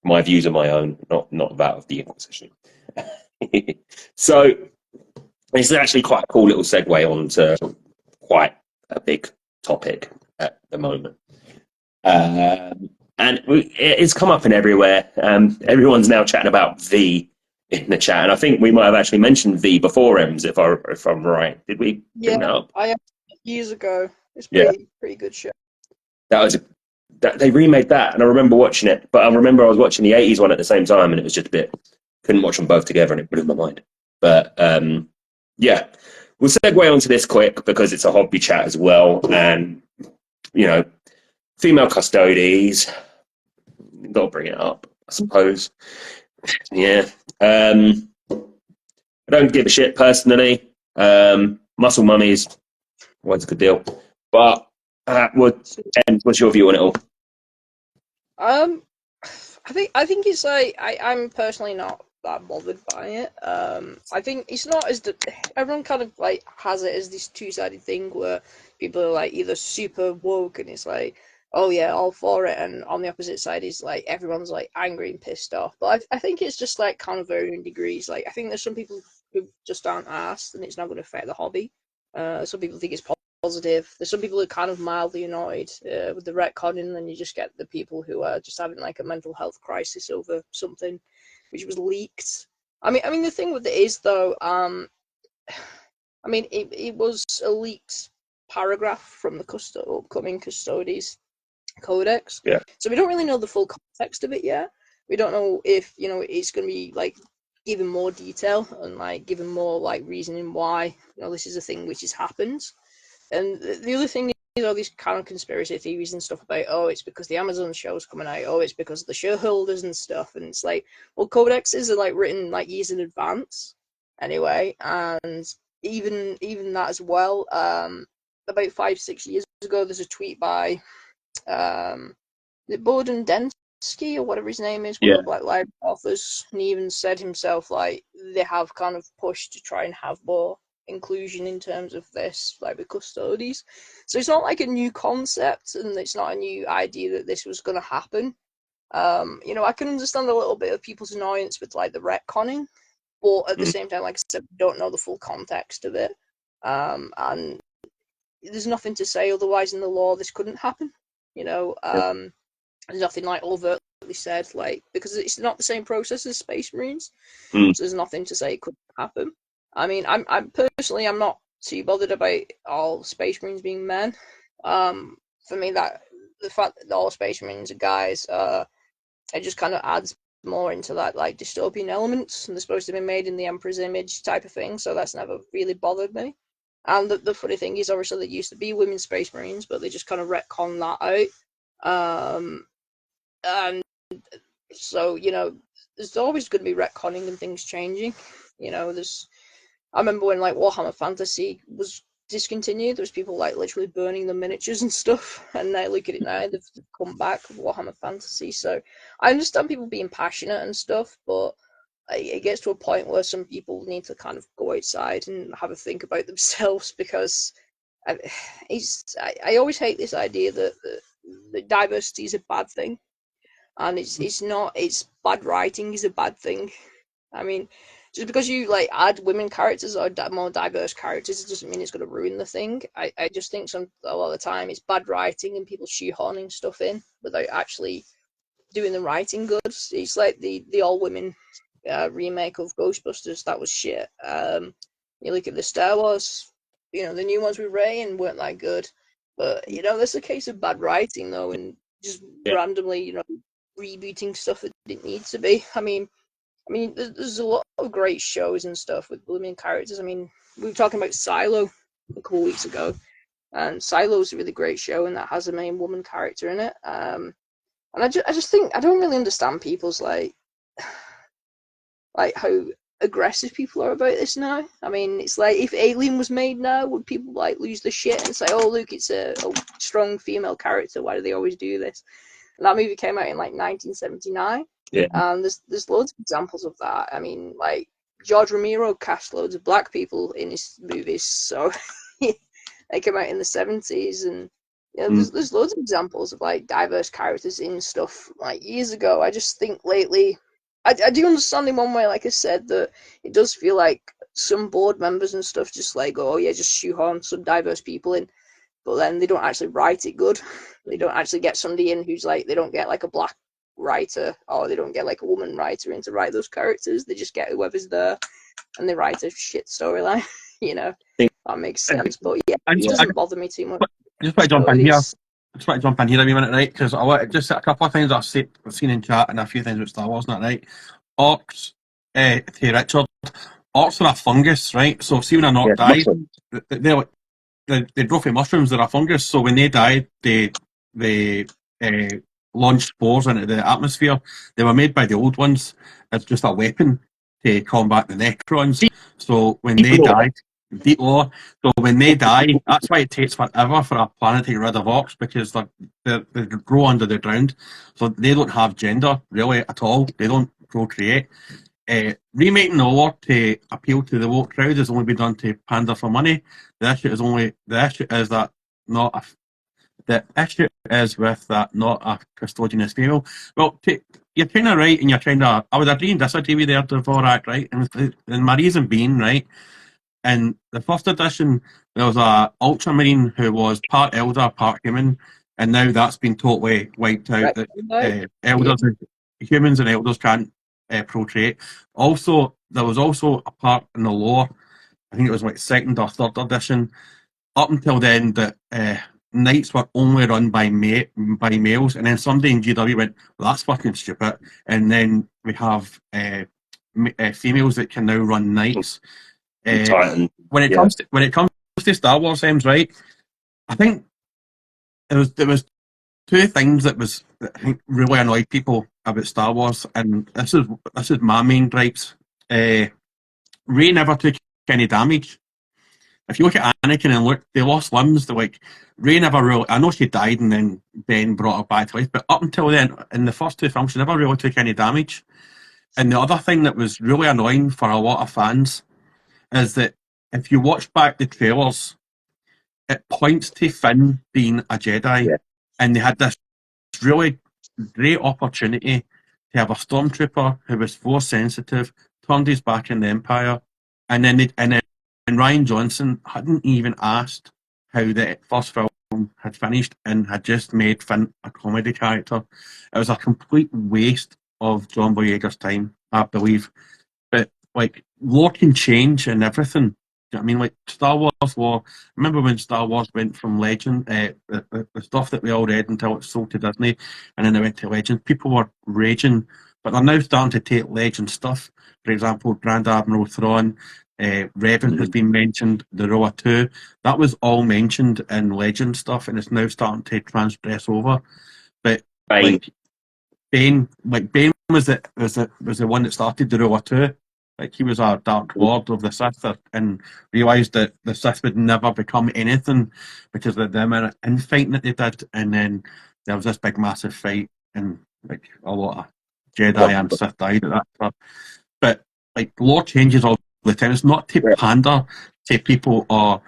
my views are my own, not that of the Inquisition. So it's actually quite a cool little segue on to quite a big topic at the moment. And it's come up in everywhere. Everyone's now chatting about V in the chat, and I think we might have actually mentioned V before Ems, if I'm right. Did we bring that up? I years ago. It's pretty good show. That was they remade that, and I remember watching it. But I remember I was watching the '80s one at the same time, and it was just a bit. Couldn't watch them both together, and it blew my mind. But yeah, we'll segue onto this quick because it's a hobby chat as well, and you know, female custodies. Got to bring it up, I suppose. Yeah. I don't give a shit personally. Muscle mummies, what's a good deal? But what's your view on it all? I think it's like I'm personally not that bothered by it. I think it's not as everyone kind of like has it as this two-sided thing where people are like either super woke and it's like, oh yeah, all for it, and on the opposite side is like everyone's like angry and pissed off. But I think it's just like kind of varying degrees. Like I think there's some people who just aren't asked and it's not going to affect the hobby. Some people think it's positive. There's some people who are kind of mildly annoyed with the retconning, and then you just get the people who are just having like a mental health crisis over something which was leaked. I mean, the thing with it is though, I mean, it was a leaked paragraph from the upcoming Custodes Codex, Yeah. so we don't really know the full context of it yet. We don't know if it's going to be like given more detail and like given more like reasoning why this is a thing which has happened. And the other thing is all these kind of conspiracy theories and stuff about, oh, it's because the Amazon show's coming out, oh, it's because of the shareholders and stuff. And it's like, well, codexes are like written like years in advance anyway. And even that as well, about 5-6 years ago, there's a tweet by Borden Densky or whatever his name is, one of the Black Library authors, and he even said himself like they have kind of pushed to try and have more inclusion in terms of this, like with custodies. So it's not like a new concept, and it's not a new idea that this was going to happen. I can understand a little bit of people's annoyance with like the retconning, but at the same time, like I said, we don't know the full context of it, and there's nothing to say otherwise in the law this couldn't happen. There's nothing like overtly said, like, because it's not the same process as Space Marines, so there's nothing to say it couldn't happen. I mean, I'm personally, I'm not too bothered about all Space Marines being men. For me, that the fact that all Space Marines are guys, it just kind of adds more into that like dystopian elements, and they're supposed to be made in the Emperor's image type of thing. So that's never really bothered me. And the funny thing is, obviously, there used to be women Space Marines, but they just kind of retcon that out. And so there's always going to be retconning and things changing. I remember when like Warhammer Fantasy was discontinued, there was people like literally burning the miniatures and stuff, and now look at it now, they've come back with Warhammer Fantasy. So I understand people being passionate and stuff, but it gets to a point where some people need to kind of go outside and have a think about themselves, because I always hate this idea that diversity is a bad thing. And it's not. It's bad writing is a bad thing. I mean, just because you like add women characters or more diverse characters, it doesn't mean it's going to ruin the thing. I just think a lot of the time it's bad writing and people shoehorning stuff in without actually doing the writing good. It's like the all women remake of Ghostbusters. That was shit. You look at the Star Wars, the new ones with Rey and weren't that good. But that's a case of bad writing though, and just randomly rebooting stuff that didn't need to be. I mean, there's a lot of great shows and stuff with blooming characters. I mean, we were talking about Silo a couple of weeks ago, and Silo's a really great show, and that has a main woman character in it. And I just think I don't really understand people's like how aggressive people are about this now. I mean, it's like if Alien was made now, would people like lose their shit and say, "Oh, look, it's a strong female character. Why do they always do this?" And that movie came out in like 1979. Yeah. And there's loads of examples of that. I mean, like George Romero cast loads of black people in his movies, so they came out in the 70s, and there's loads of examples of like diverse characters in stuff like years ago. I just think lately, I do understand in one way, like I said, that it does feel like some board members and stuff just like, oh yeah, just shoehorn some diverse people in. But then they don't actually write it good. They don't actually get somebody in who's like, they don't get like a black writer, or they don't get like a woman writer in to write those characters. They just get whoever's there and they write a shit storyline. That makes sense. But yeah, it doesn't bother me too much. Just want to jump in here. just want to jump in here a wee minute, right? Because I want just a couple of things I've seen in chat and a few things with Star Wars, not right? Orcs, to Richard, orcs are a fungus, right? So see when an orc Yeah, dies, they're like the trophy mushrooms. They're a fungus. So when they die, they launch spores into the atmosphere. They were made by the old ones as just a weapon to combat the Necrons. So when they die, deep lore. So when they die, that's why it takes forever for a planet to get rid of orcs, because they grow under the ground. So they don't have gender really at all. They don't procreate. Remaking the lore to appeal to the woke crowd has only been done to pander for money. The issue is that not a the issue is with that not a custodian is female. Well, you're kind of right, and you're kind of, I would agree and disagree with there, Dvorak, right? And my reason being, right, in the first edition, there was a ultramarine who was part elder, part human, and now that's been totally wiped out. Right. That elders, humans and elders can't procreate. Also, there was also a part in the lore, I think it was like second or third edition, up until then that knights were only run by males, and then somebody in GW went, well, that's fucking stupid. And then we have females that can now run knights. Titan. When it comes to Star Wars, right? I think there was two things that I think really annoyed people about Star Wars, and this is my main gripes. Rey never took any damage. If you look at Anakin and Luke, they lost limbs. They're like, Rey never really, I know she died and then Ben brought her back to life, but up until then, in the first two films, she never really took any damage. And the other thing that was really annoying for a lot of fans is that if you watch back the trailers, it points to Finn being a Jedi, Yeah. and they had this really great opportunity to have a stormtrooper who was force sensitive, turned his back on the Empire, and then Ryan Johnson hadn't even asked how the first film had finished and had just made Finn a comedy character. It was a complete waste of John Boyega's time, I believe. But like, lore can change and everything. Do you know what I mean? Like Star Wars lore. Remember when Star Wars went from Legend, the stuff that we all read until it sold to Disney, and then it went to Legend. People were raging, but they're now starting to take Legend stuff. For example, Grand Admiral Thrawn, Revan has been mentioned. The Roa 2, that was all mentioned in Legend stuff, and it's now starting to transgress over. But Bane. Bane was the one that started the Roa 2. Like, he was a Dark Lord of the Sith, and realised that the Sith would never become anything because of the amount of infighting that they did, and then there was this big massive fight, and like a lot of Jedi and Sith died at that time. But like, lore changes all the time. It's not to pander to people or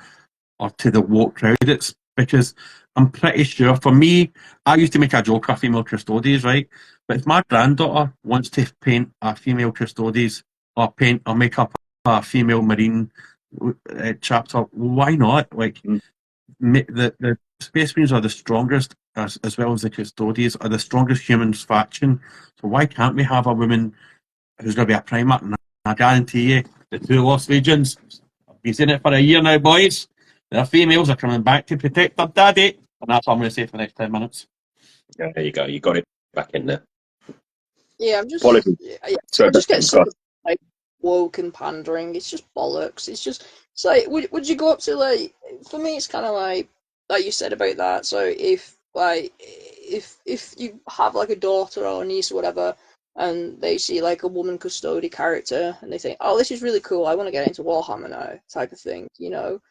to the woke crowd. It's because I'm pretty sure, for me, I used to make a joke of female custodies, right? But if my granddaughter wants to paint a female custodies or paint or make up a female marine chapter, why not? Like, the Space Marines are the strongest, as well as the custodians, are the strongest humans faction. So why can't we have a woman who's going to be a Primarch? And I guarantee you, the two Lost Legions, I've been saying it for a year now, boys, their females are coming back to protect their daddy. And that's what I'm going to say for the next 10 minutes. Yeah, there you go. You got it back in there. Yeah, I'm just. Apologies. I just get sick of like woke and pandering. It's just bollocks. It's like, would you go up to, like, for me, it's kind of like you said about that. So if you have like a daughter or a niece or whatever, and they see like a woman custody character, and they think, oh, this is really cool, I want to get into Warhammer now, type of thing, you know.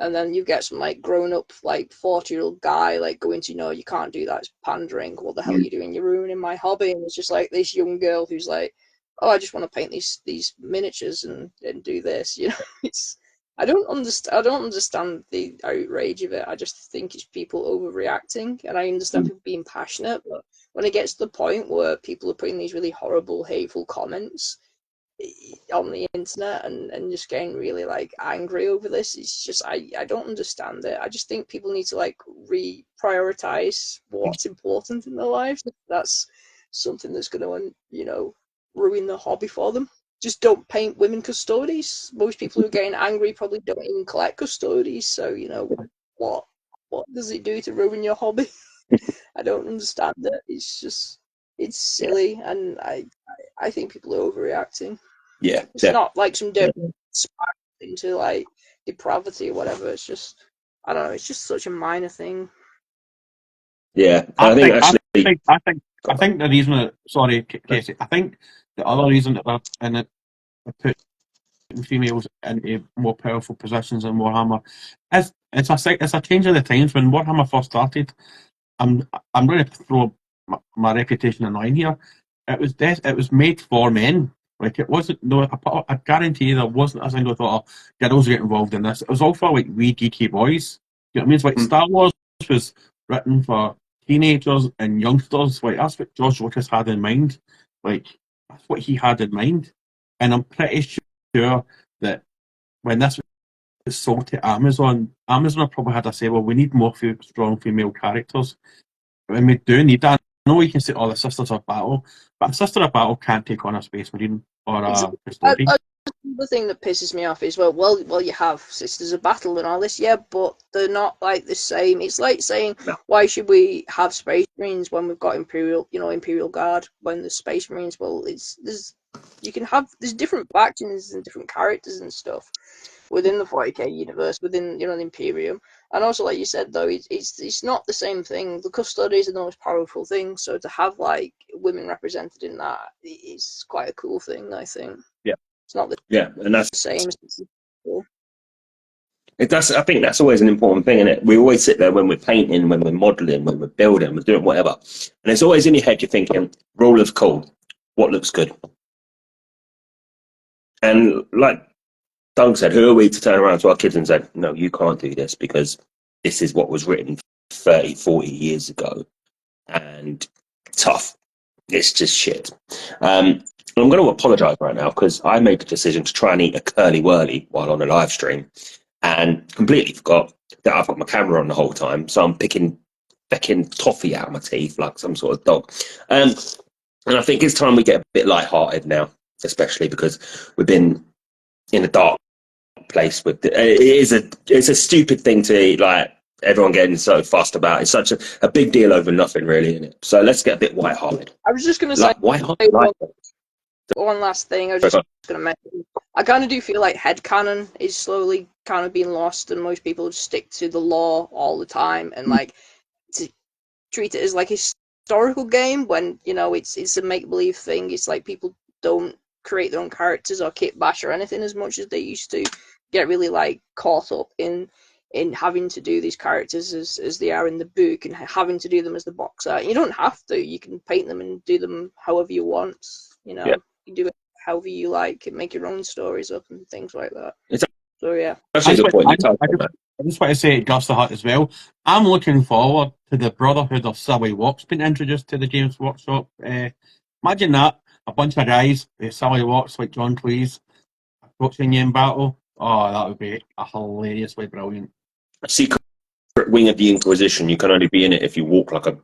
And then you get some like grown up, like 40-year-old guy like going to, no, you can't do that, it's pandering, what the hell are you doing, you're ruining my hobby. And it's just like this young girl who's like, oh, I just want to paint these miniatures and do this, you know. It's, I don't understand the outrage of it. I just think it's people overreacting, and I understand people being passionate, but when it gets to the point where people are putting these really horrible, hateful comments on the internet and just getting really like angry over this, it's just, I don't understand it. I just think people need to like reprioritize what's important in their lives. That's something that's going to, you know, ruin the hobby for them. Just don't paint women custodies. Most people who are getting angry probably don't even collect custodies. So, you know, what does it do to ruin your hobby? I don't understand it. It's silly, and I think people are overreacting. Yeah, It's not like some spiral into like depravity or whatever. It's just, I don't know. It's just such a minor thing. yeah. I I think think, I actually, think, I think, I think the reason that, sorry, Casey, I think the other reason that they're in it, they're putting females into more powerful positions in Warhammer is it's a change of the times. When Warhammer first started, I'm going to throw my reputation in line here. It was made for men. Like it wasn't. No, I guarantee you there wasn't a single thought, "Oh, girls get involved in this." It was all for like wee geeky boys. You know what I mean? It's like Star Wars was written for teenagers and youngsters. Like that's what George Lucas had in mind. Like that's what he had in mind. And I'm pretty sure that when this was sold to Amazon, Amazon probably had to say, "Well, we need more strong female characters." When we do need that, I know you can say, "Oh, the Sisters of Battle," but a Sister of Battle can't take on a Space Marine or a Custodian. The thing that pisses me off is well, you have Sisters of Battle and all this, yeah, but they're not like the same. It's like saying, why should we have Space Marines when we've got Imperial Guard? When the Space Marines, well, there's different factions and different characters and stuff within the 40k universe, within the Imperium, and also like you said though, it's not the same thing. The Custodians are the most powerful thing, so to have like women represented in that is quite a cool thing, I think. Yeah. It's not the and that's same as before. I think that's always an important thing, isn't it? We always sit there when we're painting, when we're modelling, when we're building, we're doing whatever, and it's always in your head. You're thinking, "Rule of cool, what looks good?" And like Doug said, who are we to turn around to our kids and say, "No, you can't do this because this is what was written 30, 40 years ago," and tough. It's just shit. I'm going to apologise right now because I made the decision to try and eat a curly whirly while on a live stream and completely forgot that I've got my camera on the whole time. So I'm picking toffee out of my teeth like some sort of dog. And I think it's time we get a bit lighthearted now, especially because we've been in a dark place with it's a stupid thing to like everyone getting so fussed about. It's such a big deal over nothing, really, isn't it? So let's get a bit white-hearted. I was just going to say one last thing. I was just going to mention, I kind of do feel like headcanon is slowly kind of being lost, and most people just stick to the lore all the time and like to treat it as like a historical game when it's a make-believe thing. It's like people don't create their own characters or kit bash or anything as much as they used to. Get really like caught up in having to do these characters as they are in the book and having to do them as the box art. You don't have to. You can paint them and do them however you want. You can do it however you like and make your own stories up and things like that. So yeah, that's a good point. I just want to say at Gus the Hut as well. I'm looking forward to the Brotherhood of Silly Walks being introduced to the Games Workshop. Imagine that, a bunch of guys with Silly Walks like John Cleese approaching you in battle. Oh, that would be a hilariously brilliant. A secret wing of the Inquisition. You can only be in it if you walk like a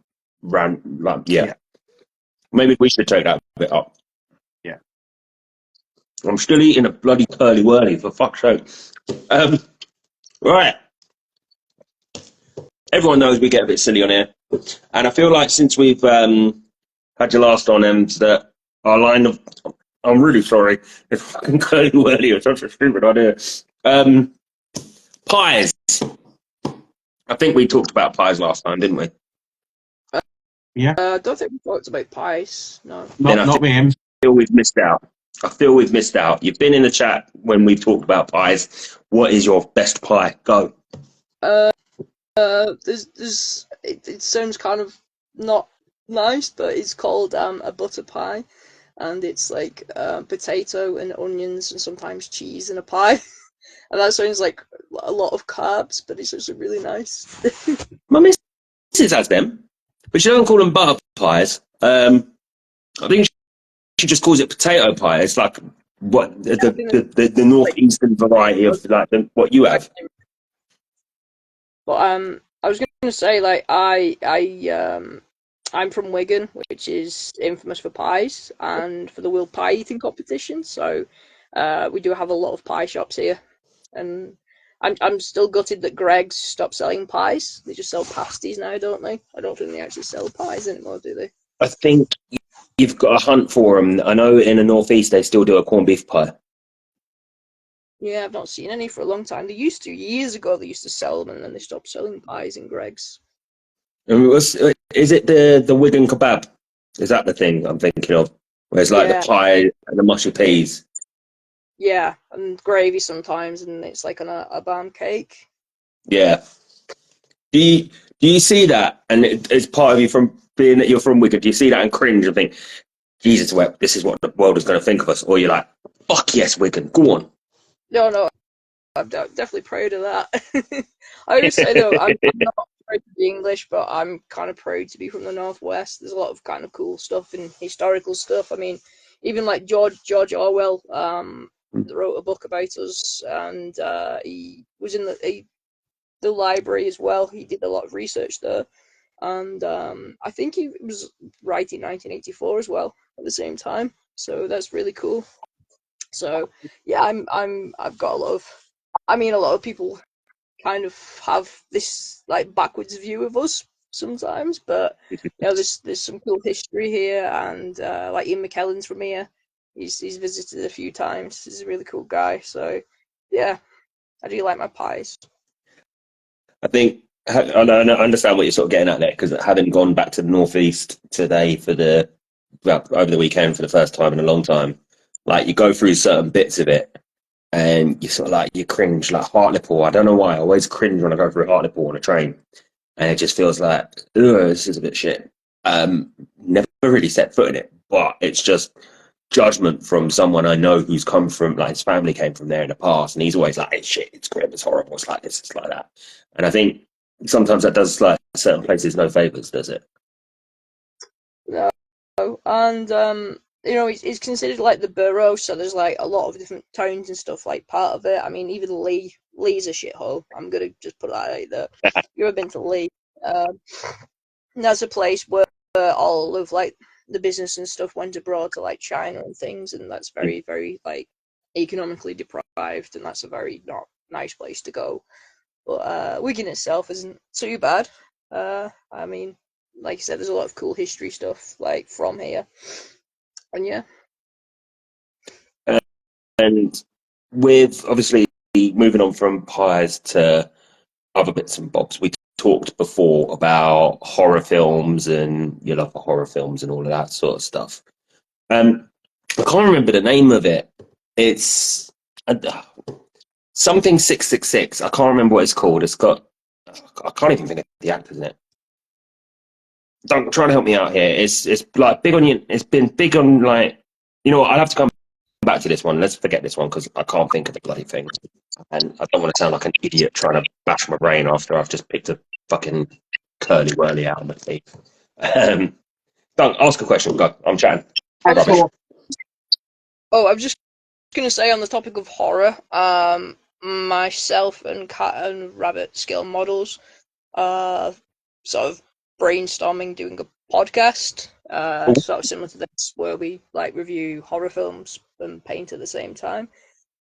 yeah. Maybe we should take that a bit up. Yeah. I'm still eating a bloody curly whirly, for fuck's sake. Right. Everyone knows we get a bit silly on here. And I feel like since we've had your last on that our line of... I'm really sorry. It's fucking curly whirly. It's such a stupid idea. Pies. I think we talked about pies last time, didn't we? Yeah. I don't think we talked about pies. No. Not with him. I feel we've missed out. You've been in the chat when we've talked about pies. What is your best pie? Go. It sounds kind of not nice, but it's called a butter pie, and it's like potato and onions and sometimes cheese in a pie, and that sounds like a lot of carbs, but it's also really nice. My missus has them, but she doesn't call them butter pies. I think she just calls it potato pie. It's like what the northeastern variety of like what you have. But I was going to say, like, I'm from Wigan, which is infamous for pies and for the World Pie Eating Competition. So we do have a lot of pie shops here, and I'm still gutted that Greg's stopped selling pies. They just sell pasties now, don't they? I don't think they actually sell pies anymore, do they? I think you've got to hunt for them. I know in the northeast they still do a corned beef pie. Yeah, I've not seen any for a long time. They used to, years ago, they used to sell them, and then they stopped selling pies in Greg's. And is it the Wigan kebab? Is that the thing I'm thinking of? Where it's like Yeah. the pie and the mushy peas. Yeah, and gravy sometimes, and it's like on a bam cake. Yeah. Do you see that? And it's part of you from being that you're from Wigan. Do you see that and cringe and think, Jesus, well, this is what the world is going to think of us? Or you're like, fuck yes, Wigan, go on. No, I'm definitely proud of that. I always say though, I'm not proud to be English, but I'm kind of proud to be from the Northwest. There's a lot of kind of cool stuff and historical stuff. I mean, even like George Orwell, wrote a book about us, and he was in the library as well. He did a lot of research there, and I think he was writing 1984 as well at the same time. So that's really cool. So yeah, I've got a lot of. I mean, a lot of people kind of have this like backwards view of us sometimes, but you know, there's some cool history here, and like Ian McKellen's from here. He's visited a few times. He's a really cool guy. So yeah, I do like my pies. I think I understand what you're sort of getting at there, because having gone back to the northeast today over the weekend for the first time in a long time, like you go through certain bits of it and you sort of like you cringe, like Hartlepool. I don't know why I always cringe when I go through Hartlepool on a train, and it just feels like, oh, this is a bit shit. Never really set foot in it, but it's just judgment from someone I know who's come from, like his family came from there in the past, and he's always like, it's shit, it's grim, it's horrible, it's like this, it's like that. And I think sometimes that does like certain places no favors, does it? No, and you know, it's considered like the borough, so there's like a lot of different towns and stuff like part of it. I mean, even Lee's a shithole. I'm gonna just put that out there. You ever been to Lee? And that's a place where all of like the business and stuff went abroad to like China and things, and that's very, very like economically deprived, and that's a very not nice place to go. But Wigan itself isn't too bad. I mean, like you said, there's a lot of cool history stuff like from here, and yeah. And with obviously moving on from pies to other bits and bobs, we talked before about horror films and your love for horror films and all of that sort of stuff. I can't remember the name of it. It's something 666. I can't remember what it's called. It's got, I can't even think of the actors in it. Don't try to help me out here. It's like big on you. It's been big on like, you know what? I'll have to come back to this one. Let's forget this one because I can't think of the bloody thing, and I don't want to sound like an idiot trying to bash my brain after I've just picked a fucking curly whirly out of my teeth. Don't ask a question. Go. I'm chatting. Rubbish. Oh, I'm just gonna say on the topic of horror, myself and Cat and Rabbit Scale Models, sort of brainstorming doing a podcast, sort of similar to this, where we like review horror films and paint at the same time,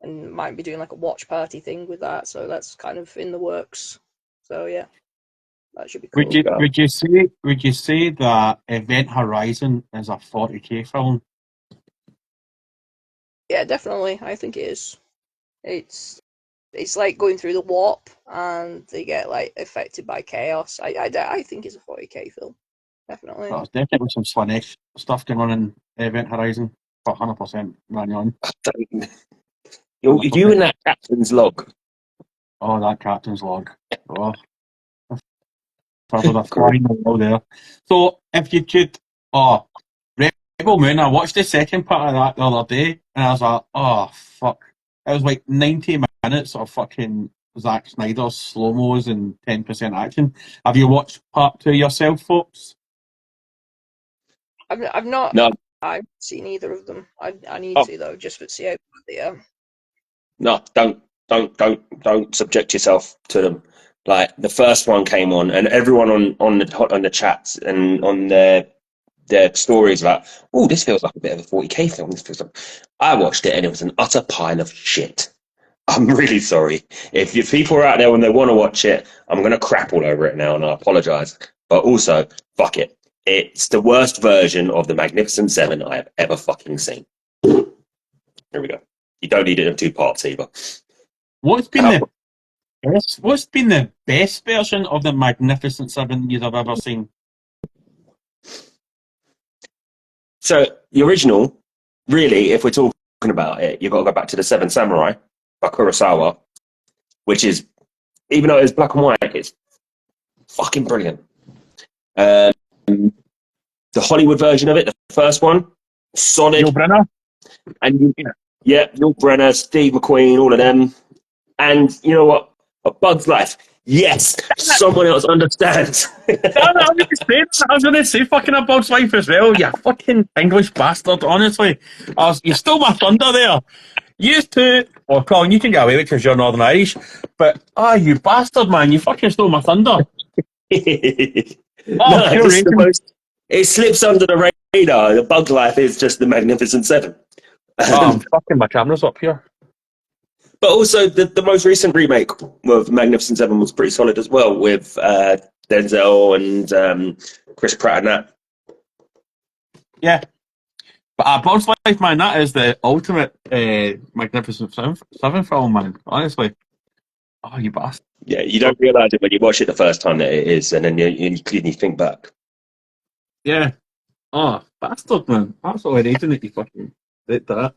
and might be doing like a watch party thing with that. So that's kind of in the works. So yeah, that should be cool. Would you say that Event Horizon is a 40k film? Yeah, definitely. I think it is. It's like going through the warp, and they get like affected by chaos. I think it's a 40k film, definitely. There's definitely some Slanesh stuff going on in Event Horizon, but 100% running on. You and that captain's log. Oh, that captain's log. Oh, probably a fly in the wall there. So, if you could, Rebel Moon, I watched the second part of that the other day, and I was like, oh, fuck. It was like 90 minutes of fucking Zack Snyder's slow-mos and 10% action. Have you watched part 2 yourself, folks? I've not. No. I've seen either of them. I need to though, just to see how they are. No, don't subject yourself to them. Like the first one came on, and everyone on the chats and on their stories like, oh, this feels like a bit of a 40k film. This feels like. I watched it and it was an utter pile of shit. I'm really sorry. If people are out there when they want to watch it, I'm going to crap all over it now, and I apologise. But also, fuck it. It's the worst version of the Magnificent Seven I have ever fucking seen. Here we go. You don't need it in 2 parts either. What's been the best? What's been the best version of the Magnificent Seven you've ever seen? So the original, really, if we're talking about it, you've got to go back to the Seven Samurai by Kurosawa, which is, even though it's black and white, it's fucking brilliant. The Hollywood version of it, the first one, solid. Neil Brenner? And yeah, Neil Brenner, Steve McQueen, all of them. And you know what? A Bug's Life. Yes, someone else understands. I was going to say fucking A Bug's Life as well. You fucking English bastard, honestly. You stole my thunder there. You two, well, Colin, you can get away with it because you're Northern Irish, but, you bastard, man, you fucking stole my thunder. No, just the most, it slips under the radar. The Bug's Life is just the Magnificent Seven. Fucking my camera's up here. But also, the most recent remake of Magnificent Seven was pretty solid as well, with Denzel and Chris Pratt and that. Yeah. But A Bug's Life, man, that is the ultimate Magnificent Seven film, man, honestly. Oh, you bastard. Yeah, you don't realise it when you watch it the first time that it is, and then you think back. Yeah. Oh, bastard, man. Absolutely hating it, you fucking did that.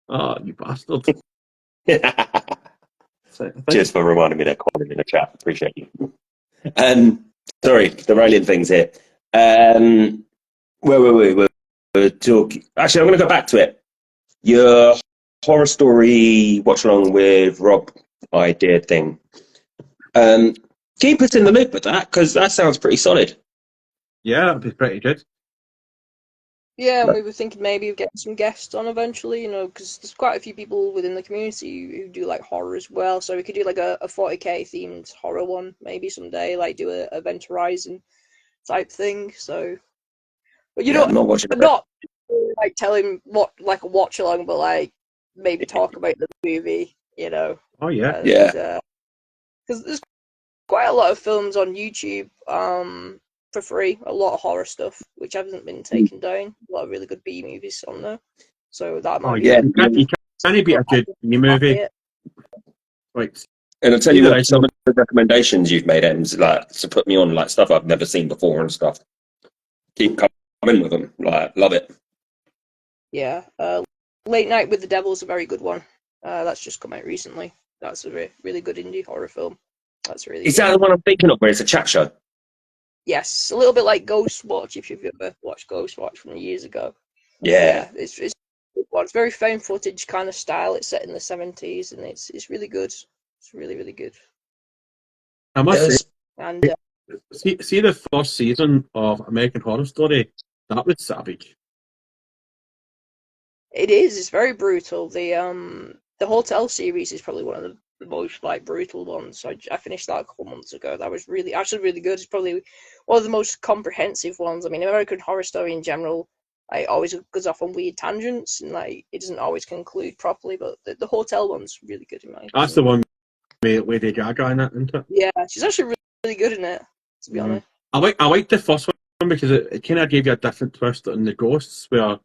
Oh, you bastard. Cheers for reminding me that comment in the chat. Appreciate you. Sorry, the rolling things here. Where were we? We're talking. Actually, I'm going to go back to it. Your horror story watch along with Rob idea thing. Keep us in the loop with that, because that sounds pretty solid. Yeah, that'd be pretty good. Yeah, and we were thinking maybe of getting some guests on eventually, because there's quite a few people within the community who do like horror as well. So we could do like a 40k themed horror one maybe someday, like do a Event Horizon type thing. So, but I'm not watching it. not like telling what like a watch along, but like maybe talk about the movie, Oh, yeah. Yeah. Because there's quite a lot of films on YouTube for free, a lot of horror stuff which hasn't been taken down, a lot of really good B movies on there, so that might be You can't beat a good B movie. Like, and I'll tell you what, some of the recommendations you've made, Ems, like to put me on like stuff I've never seen before and stuff. Keep coming with them, like love it. Yeah, Late Night with the Devil is a very good one. That's just come out recently. That's a really good indie horror film. That's really. Is that the one I'm thinking of, where it's a chat show? Yes, a little bit like Ghostwatch, if you've ever watched Ghostwatch from years ago. Yeah. It's very found footage kind of style. It's set in the 70s, and it's really good. It's really, really good. I must say, And see the first season of American Horror Story? That was savage. it is. It's very brutal. The Hotel series is probably one of the most like brutal ones. So I finished that a couple months ago. That was really really good. It's probably one of the most comprehensive ones. I mean, American Horror Story in general, always goes off on weird tangents, and like it doesn't always conclude properly. But the Hotel one's really good in my opinion. That's the one with Lady Gaga in it, isn't it? Yeah, she's actually really, really good in it. To be honest, I like the first one because it kind of gave you a different twist on the ghosts, where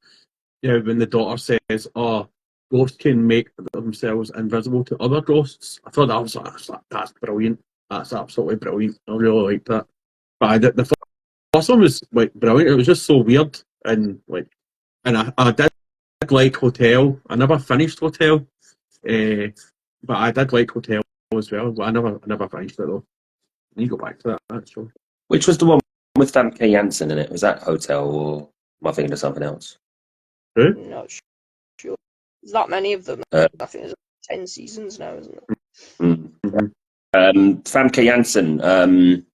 when the daughter says, "Oh, ghosts can make themselves invisible to other ghosts." I thought that's brilliant. That's absolutely brilliant. I really liked that. But the first one was like brilliant. It was just so weird, and I did like Hotel. I never finished Hotel, but I did like Hotel as well. But I never finished it though. I need to go back to that actually. Which was the one with Famke Janssen in it? Was that Hotel, or am I thinking of something else? Who? I'm not sure. There's not many of them. I think there's 10 seasons now, isn't it? Famke Janssen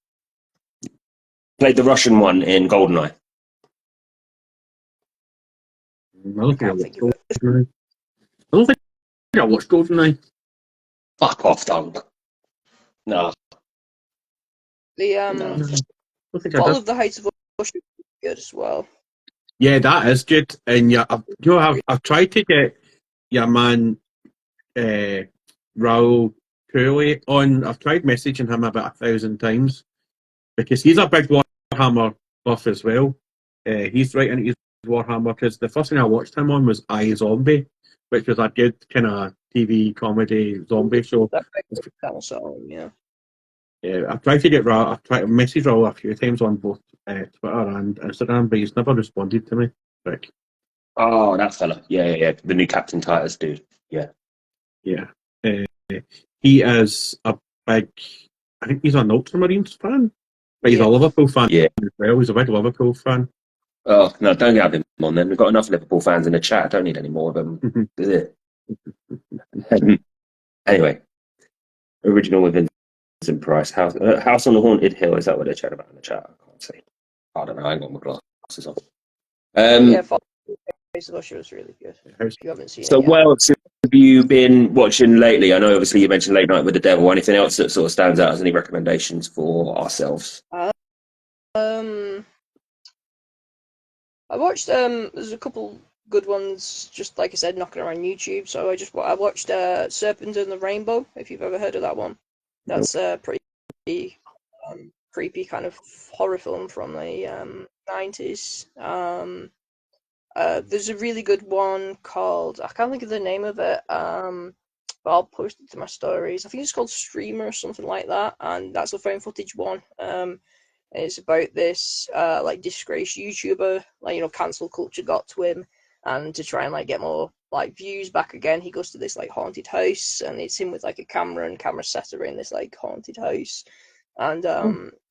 played the Russian one in Goldeneye. I don't think I watched Goldeneye. Fuck off, Dunk. No. The I don't think I Fall did. of the Heights of Usher is good as well. Yeah, that is good. And I've tried to get your man Raoul Cooley on. I've tried messaging him about 1,000 times because he's a big Warhammer buff as well. He's right into his Warhammer because the first thing I watched him on was iZombie, which was a good kind of TV comedy zombie show. That kind of song, yeah. Yeah, I've tried to get Raoul. I've tried to message Raoul a few times on both Twitter and Instagram, but he's never responded to me. Like, Oh, that fella. Yeah. The new Captain Titus dude. Yeah. yeah. He is a big, I think he's an Ultramarines fan, but he's a Liverpool fan Yeah. as well. He's a big Liverpool fan. Oh, no, don't have him on then. We've got enough Liverpool fans in the chat. I don't need any more of them. Anyway, original with Vincent Price. House on the Haunted Hill. Is that what they're chatting about in the chat? I can't see. I don't know. I ain't got my glasses on. Yeah, She was really good. If you haven't seen So it yet. what else have you been watching lately? I know obviously you mentioned Late Night with the Devil. Anything else that sort of stands out as any recommendations for ourselves? I watched there's a couple good ones, just like I said, knocking around YouTube. So I watched Serpent and the Rainbow, if you've ever heard of that one. That's a pretty creepy kind of horror film from the 90s. There's a really good one called, I can't think of the name of it, but I'll post it to my stories. I think it's called Streamer or something like that, and that's a found footage one. It's about this like disgraced YouTuber, like cancel culture got to him, and to try and like get more like views back again, he goes to this like haunted house, and it's him with like a camera and camera setter in this like haunted house, and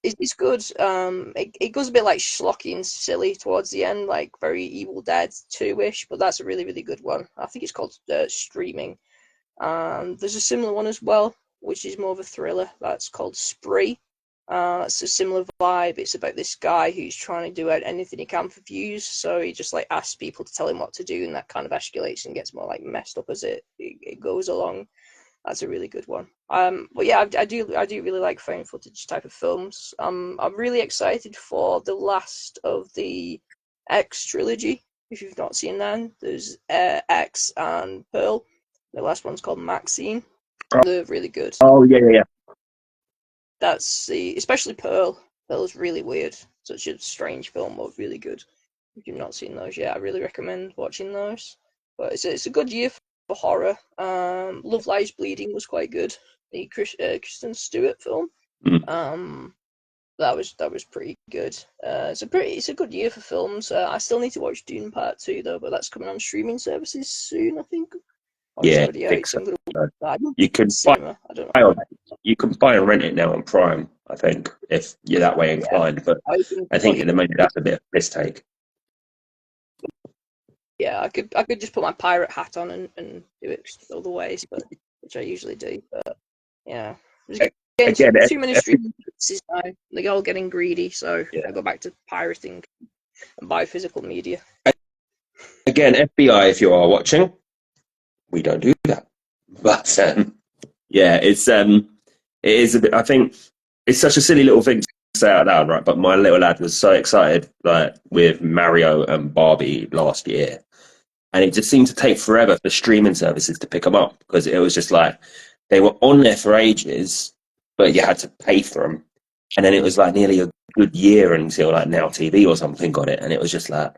it's good. It goes a bit like schlocky and silly towards the end, like very Evil Dead 2-ish, but that's a really really good one. I think it's called Streaming. There's a similar one as well, which is more of a thriller. That's called Spree. It's a similar vibe. It's about this guy who's trying to do anything he can for views. So he just like asks people to tell him what to do, and that kind of escalates and gets more like messed up as it goes along. That's a really good one. But yeah, I do really like found footage type of films. I'm really excited for the last of the X trilogy. If you've not seen that, there's X and Pearl. The last one's called Maxine. They're really good. Oh yeah. That's especially Pearl. Pearl's really weird. Such a strange film, but really good. If you've not seen those yet, I really recommend watching those. But it's a good year for horror. Love Lies Bleeding was quite good. The Kristen Stewart film. That was pretty good. It's a good year for films. I still need to watch Dune Part 2 though, but that's coming on streaming services soon, I think. Yeah, I think so. You can you can buy and rent it now on Prime, I think, if you're that way inclined. But I think at the moment that's a bit of a mistake. Yeah, I could just put my pirate hat on and do it other ways, but which I usually do. But yeah, again, too many streaming services now. They're all getting greedy, so I go back to pirating and buy physical media. Again, FBI, if you are watching, we don't do that. But yeah, it is a bit. I think it's such a silly little thing to say out loud, right? But my little lad was so excited, like with Mario and Barbie last year, and it just seemed to take forever for streaming services to pick them up because it was just like they were on there for ages, but you had to pay for them, and then it was like nearly a good year until like Now TV or something got it, and it was just like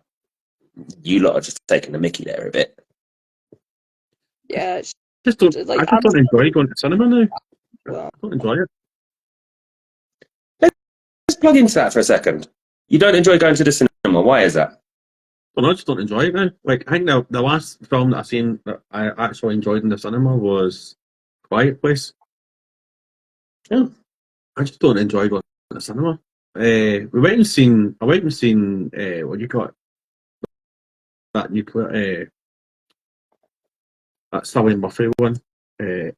you lot are just taking the mickey there a bit. Yeah, I just don't enjoy going to cinema now. Well, I don't enjoy it. Let's plug into that for a second. You don't enjoy going to the cinema. Why is that? Well, I just don't enjoy it now. Like, I think the last film that I seen that I actually enjoyed in the cinema was Quiet Place. Yeah. I just don't enjoy going to the cinema. I went and seen what do you call it? That nuclear that Sally Murphy one. But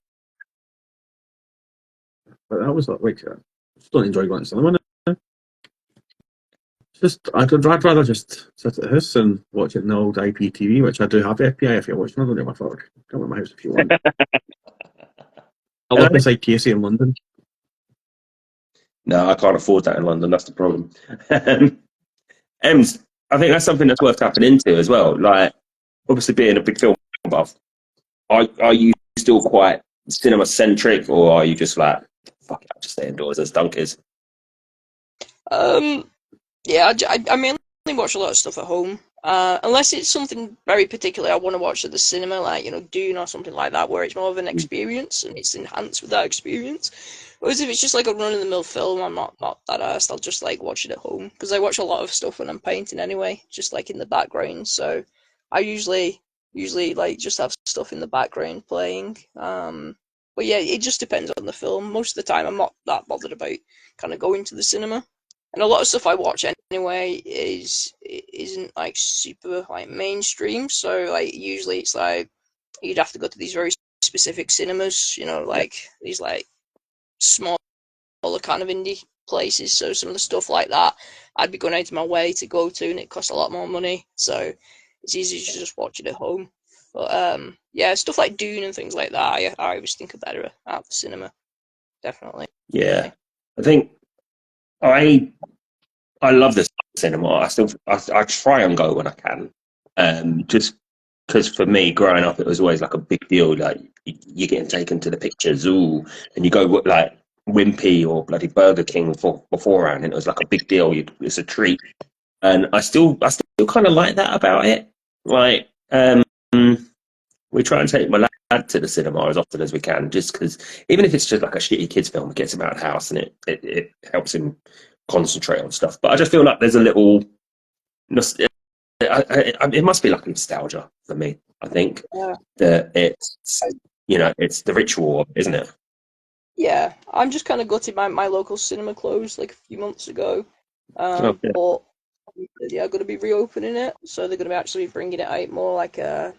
that was like I just don't enjoy going to cinema now. I'd rather just sit at the house and watch it in the old IPTV, which I do have FPI if you're watching. I don't give a fuck. Come at my house if you want. I live beside Casey in London. No, I can't afford that in London. That's the problem. Ems, I think that's something that's worth tapping into as well. Like, obviously being a big film buff, are you still quite cinema centric, or are you just like, fuck it, I'll just stay indoors as donkeys? Yeah, I mainly watch a lot of stuff at home. Unless it's something very particular I want to watch at the cinema, like, Dune or something like that, where it's more of an experience and it's enhanced with that experience. Whereas if it's just like a run-of-the-mill film, I'm not that arsed. I'll just like watch it at home because I watch a lot of stuff when I'm painting anyway, just like in the background. So I usually like just have stuff in the background playing. But yeah, it just depends on the film. Most of the time, I'm not that bothered about kind of going to the cinema. And a lot of stuff I watch anyway isn't like super like mainstream. So like usually it's like you'd have to go to these very specific cinemas, like these like smaller kind of indie places. So some of the stuff like that I'd be going out of my way to go to, and it costs a lot more money. So it's easy to just watch it at home. But yeah, stuff like Dune and things like that, I always think are better at the cinema. Definitely. Yeah, I think I love the cinema. I try and go when I can. Just because for me, growing up, it was always like a big deal. Like you're getting taken to the pictures, ooh, and you go like Wimpy or bloody Burger King beforehand, and it was like a big deal. It's a treat, and I still kind of like that about it. Like, we try and take my lad to the cinema as often as we can, just because even if it's just like a shitty kids film, it gets him out of the house and it helps him concentrate on stuff. But I just feel like there's a little, it must be like nostalgia for me. I think that it's the ritual, isn't it? Yeah, I'm just kind of gutted my local cinema closed like a few months ago. Yeah. But yeah, going to be reopening it, so they're going to be actually bringing it out more like an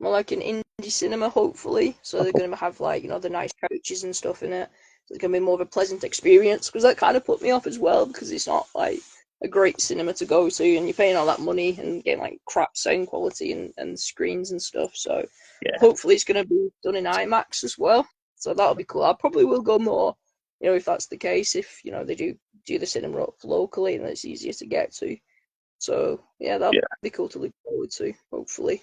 indie cinema, hopefully. So they're going to have like the nice couches and stuff in it. So it's going to be more of a pleasant experience, because that kind of put me off as well, because it's not like a great cinema to go to, and you're paying all that money and getting like crap sound quality and screens and stuff. So Yeah. hopefully it's going to be done in IMAX as well. So that'll be cool. I probably will go more, if that's the case, if they do the cinema up locally and it's easier to get to. So yeah, that'll be cool to look forward to, hopefully.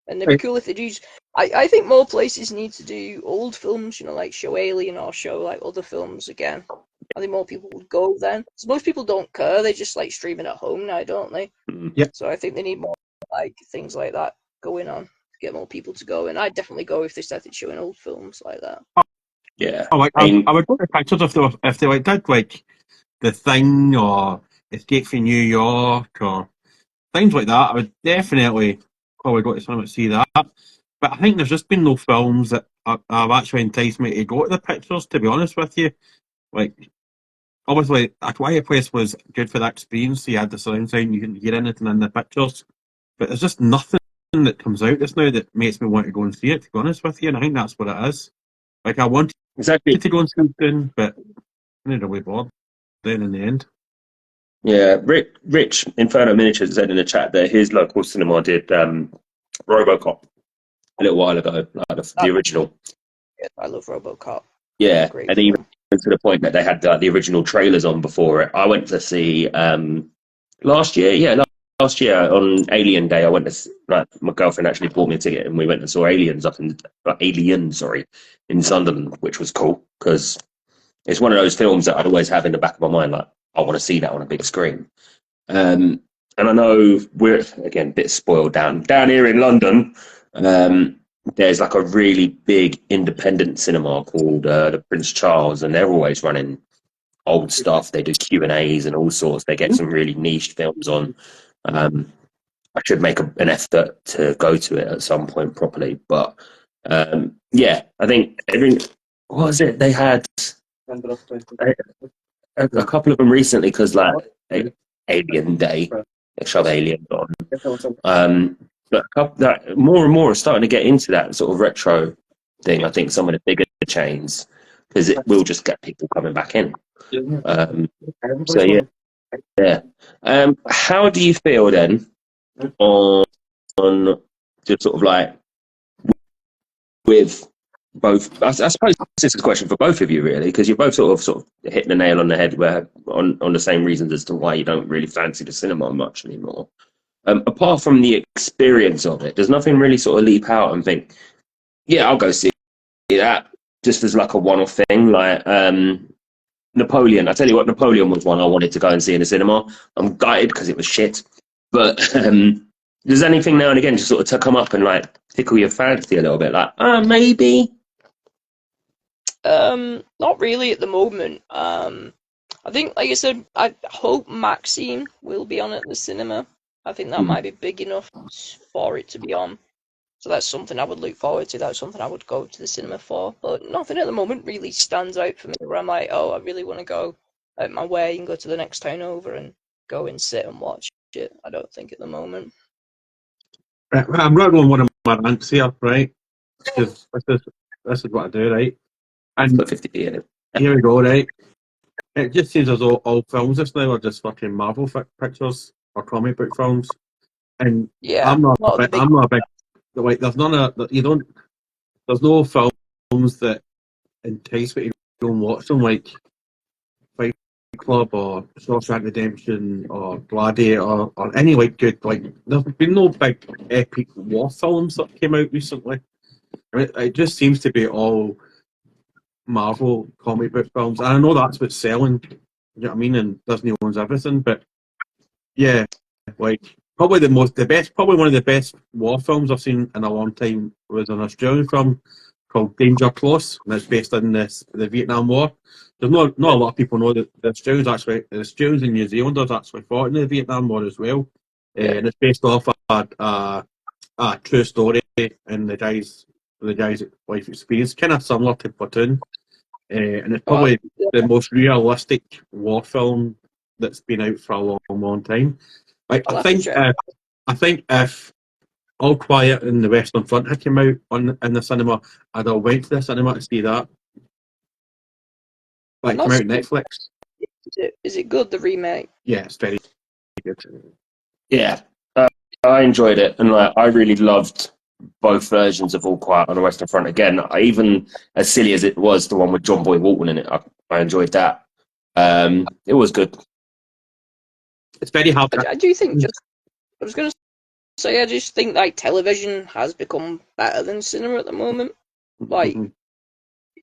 And it'd be cool if they do. I think more places need to do old films, like show Alien or show like other films again. I think more people would go then. So most people don't care; they just like streaming at home now, don't they? Yeah. So I think they need more like things like that going on to get more people to go. And I'd definitely go if they started showing old films like that. Yeah. I would go to pictures if they like did like The Thing or Escape from New York or things like that. I would definitely probably go to cinema to see that. But I think there's just been no films that have actually enticed me to go to the pictures, to be honest with you. Like, obviously, A Quiet Place was good for that experience. You had the surround sound, you can hear anything in the pictures. But there's just nothing that comes out just now that makes me want to go and see it, to be honest with you. And I think that's what it is. Like, I wanted Exactly. to go and see it soon, but I ended up way bored then in the end. Yeah, Rich Inferno Miniatures said in the chat that his local cinema did RoboCop a little while ago, like the original. Yeah, I love RoboCop. Yeah, Great and film. even to the point that they had the original trailers on before it. I went to see last year. Yeah, last year on Alien Day, I went to my girlfriend actually bought me a ticket, and we went and saw Aliens in Sunderland, which was cool because it's one of those films that I'd always have in the back of my mind, like I want to see that on a big screen. And I know we're again a bit spoiled down here in London. There's like a really big independent cinema called the Prince Charles, and they're always running old stuff. They do Q&As and all sorts. They get some really niche films on. I should make an effort to go to it at some point properly. But yeah, I think what was it? They had a couple of them recently because like Alien Day, they showed Alien on. But more and more are starting to get into that sort of retro thing. I think some of the bigger chains, because it will just get people coming back in. So yeah. How do you feel then on just sort of like with both? I suppose this is a question for both of you really, because you're both sort of hitting the nail on the head where on the same reasons as to why you don't really fancy the cinema much anymore. Apart from the experience of it, does nothing really sort of leap out and think, yeah, I'll go see that just as like a one-off thing. Like Napoleon. I tell you what, Napoleon was one I wanted to go and see in the cinema. I'm gutted because it was shit. But there's anything now and again just sort of to come up and like tickle your fancy a little bit. Like, maybe. Not really at the moment. I think, like I said, I hope Maxine will be on at the cinema. I think that might be big enough for it to be on. So that's something I would look forward to. That's something I would go to the cinema for. But nothing at the moment really stands out for me where I'm like, oh, I really want to go out my way and go to the next town over and go and sit and watch it. I don't think at the moment. Right, I'm rattling one of my rants here, right? Because this is what I do, right? And Put 50p in it. here we go, right? It just seems as though all films just now are just fucking Marvel pictures or comic book films. And Yeah, I'm not not a the big, big. I'm not a big, like, there's no films that entice me to go and watch them, like Fight Club or Shawshank Redemption or Gladiator or any like good, like, there's been no big epic war films that came out recently. I mean, it just seems to be all Marvel comic book films, and I know that's what's selling. You know what I mean? And Disney owns everything, but yeah, like probably probably one of the best war films I've seen in a long time was an Australian film called Danger Close, and it's based in the Vietnam War. There's not a lot of people know that the Australians and New Zealanders actually fought in the Vietnam War as well, and it's based off a true story and the guy's life experience, kind of similar to Platoon. And it's probably the most realistic war film that's been out for a long, long time. Like, I think if All Quiet in the Western Front had come out in the cinema, I'd have went to the cinema to see that. Like, come out on Netflix. Is it good, the remake? Yeah, it's very good. Yeah, I enjoyed it, and like I really loved both versions of All Quiet on the Western Front. Again, even as silly as it was, the one with John Boy Walton in it, I enjoyed that. It was good. It's very hard. I do think I was going to say, I just think like television has become better than cinema at the moment. Like,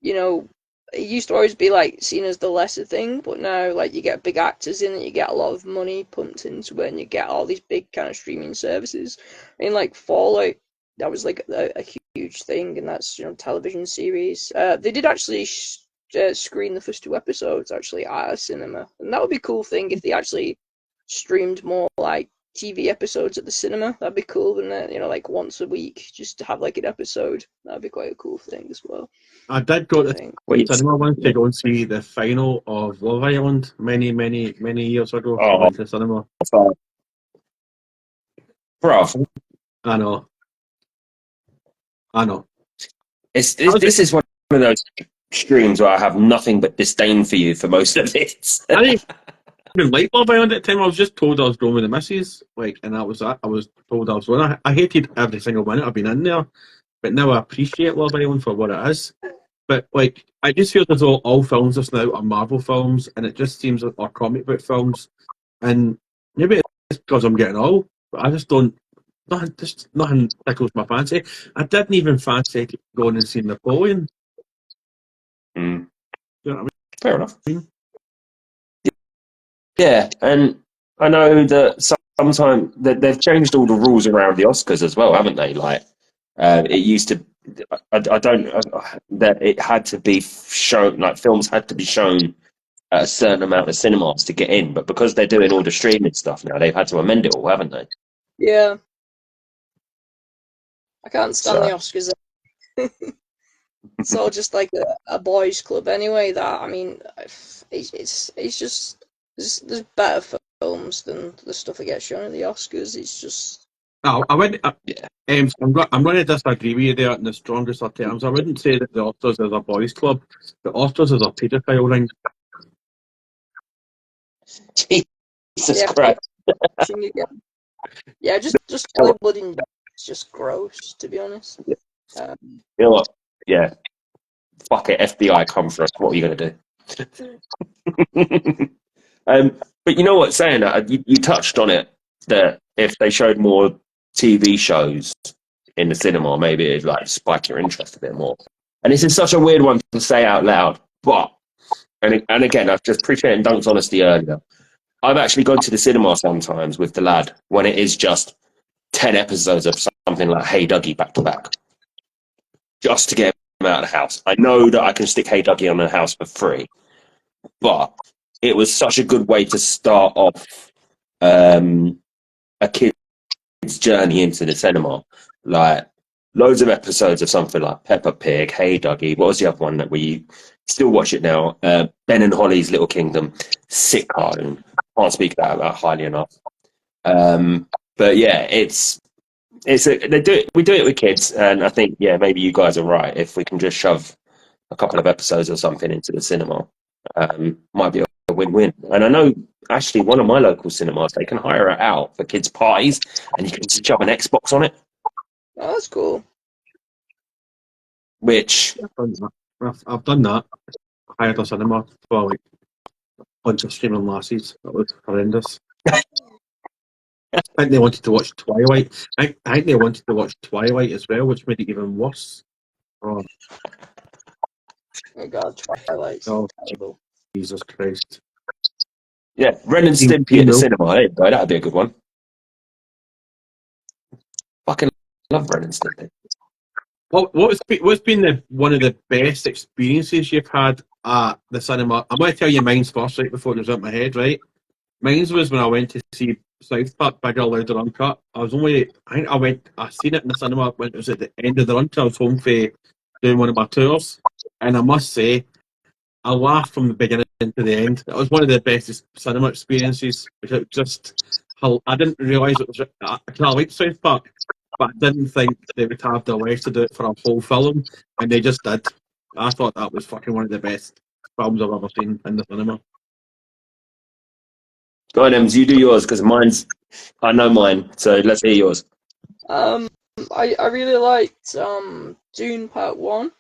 you know, it used to always be like seen as the lesser thing, but now like you get big actors in it, you get a lot of money pumped into it, and you get all these big kind of streaming services. And like Fallout, that was like a huge thing, and that's, you know, television series. They did actually screen the first 2 episodes actually at a cinema, and that would be a cool thing if they actually streamed more like TV episodes at the cinema. That'd be cool, wouldn't it? You know, like once a week, just to have like an episode. That'd be quite a cool thing as well. I did go to the cinema once to go and see the final of Love Island many, many, many years ago. I went to the cinema. Bro, I know. this is one of those streams where I have nothing but disdain for you for most of it. I didn't even like Love Island at the time. I was just told I was going with the missus, like, and that was that. I was told I was going. I hated every single minute I've been in there, but now I appreciate Love Island for what it is. But like, I just feel as though all films just now are Marvel films, and it just seems like are comic book films. And maybe it's because I'm getting old, but I just don't. Nothing tickles my fancy. I didn't even fancy going and seeing Napoleon. Mm. You know what I mean? Fair enough. Yeah, and I know that sometimes that they've changed all the rules around the Oscars as well, haven't they? Like, it used to. That it had to be shown, like films had to be shown at a certain amount of cinemas to get in, but because they're doing all the streaming stuff now, they've had to amend it all, haven't they? Yeah. I can't stand the Oscars. It's all just like a boys' club anyway. That, I mean, it's just there's better films than the stuff that gets shown at the Oscars. It's just. I'm going to disagree with you there in the strongest of terms. I wouldn't say that the Oscars is a boys' club. The Oscars is a paedophile ring. Jesus Christ. Yeah, just Hollywood in it's just gross, to be honest. You know what? Yeah. Fuck it, FBI come for us. What are you going to do? But you know what, saying that, you touched on it, that if they showed more TV shows in the cinema, maybe it'd like spike your interest a bit more. And this is such a weird one to say out loud, but, and again, I've just appreciated Dunk's honesty earlier. I've actually gone to the cinema sometimes with the lad when it is just 10 episodes of something like Hey Dougie back to back, just to get him out of the house. I know that I can stick Hey Dougie on the house for free, but it was such a good way to start off a kid's journey into the cinema. Like, loads of episodes of something like Peppa Pig, Hey Dougie. What was the other one that we still watch it now? Ben and Holly's Little Kingdom, sick cartoon. Can't speak about that highly enough. But yeah, we do it with kids, and I think maybe you guys are right. If we can just shove a couple of episodes or something into the cinema, might be a win-win. And I know actually one of my local cinemas, they can hire it out for kids' parties, and you can just shove an Xbox on it. Oh, that's cool. Which I've done that. I hired a cinema for like a bunch of streaming lasses. That was horrendous. I think they wanted to watch Twilight. I think they wanted to watch Twilight as well, which made it even worse. Oh, Oh god, Twilight's oh terrible. Jesus Christ. yeah, Ren and Stimpy at the cinema. There you go, that'd be a good one. Fucking love Ren and Stimpy. What's been one of the best experiences you've had at the cinema? I'm going to tell you mine's first, right, before it goes out my head, right? Mine's was when I went to see South Park Bigger, Louder, Uncut. I seen it in the cinema when it was at the end of the run. I was home for doing one of my tours, and I must say, I laughed from the beginning to the end. It was one of the best cinema experiences. It just, I didn't realise it was. I liked South Park, but I didn't think they would have the life to do it for a whole film, and they just did. I thought that was fucking one of the best films I've ever seen in the cinema. Go on, Ems, you do yours, because I know mine, so let's hear yours. I really liked Dune Part 1.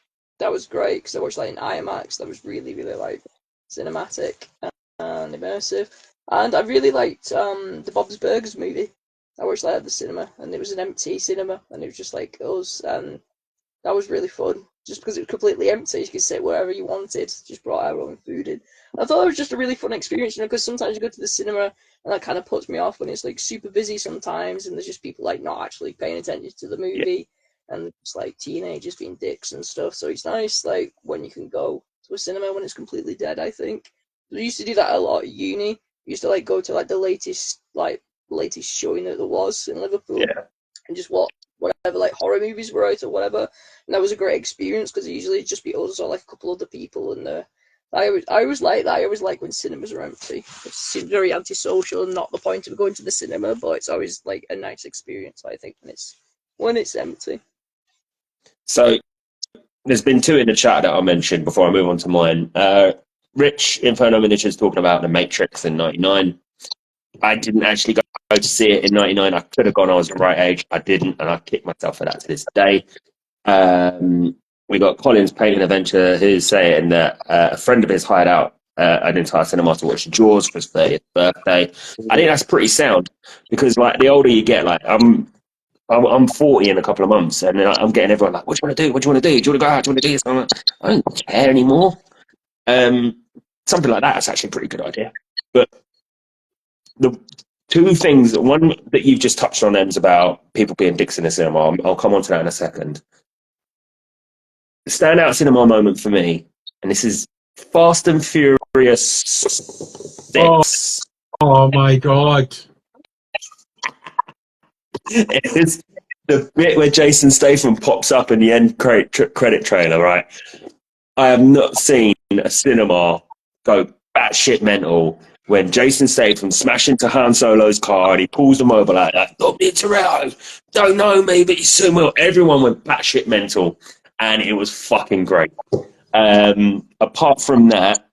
That was great because I watched that in IMAX. That was really, really like cinematic and immersive. And I really liked the Bob's Burgers movie. I watched that at the cinema, and it was an empty cinema, and it was just like us, and that was really fun. Just because it was completely empty, you could sit wherever you wanted. Just brought our own food in. I thought it was just a really fun experience, because sometimes you go to the cinema and that kind of puts me off when it's like super busy sometimes, and there's just people like not actually paying attention to the movie, and it's like teenagers being dicks and stuff. So it's nice like when you can go to a cinema when it's completely dead. I think we used to do that a lot at uni. We used to like go to like the latest showing that there was in Liverpool, and just watch whatever like horror movies were out or whatever, and that was a great experience because usually it'd just be us or like a couple other people, and I always like that. I always like when cinemas are empty. It seems very antisocial and not the point of going to the cinema, but it's always like a nice experience, I think, when it's empty. So there's been two in the chat that I mentioned before I move on to mine. Rich Inferno Miniatures talking about The Matrix in '99. I didn't actually go to see it in '99. I could have gone. I was the right age. I didn't, and I kick myself for that to this day. We got Collins Painting Adventure who's saying that a friend of his hired out an entire cinema to watch Jaws for his 30th birthday. I think that's pretty sound because, like, the older you get, like I'm 40 in a couple of months, and I'm getting everyone like, "What do you want to do? What do you want to do? Do you want to go out? Do you want to do this?" I'm like, I don't care anymore. Something like that's actually a pretty good idea. But the two things, one that you've just touched on, Ems, about people being dicks in the cinema. I'll come on to that in a second. The standout cinema moment for me, and this is Fast and Furious 6. Oh my god. It's the bit where Jason Statham pops up in the end credit trailer, right? I have not seen a cinema go batshit mental when Jason Statham smashed into Han Solo's car and he pulls them over like that. Dominic Toretto, don't know me, but you soon will. Everyone went batshit mental, and it was fucking great. Apart from that,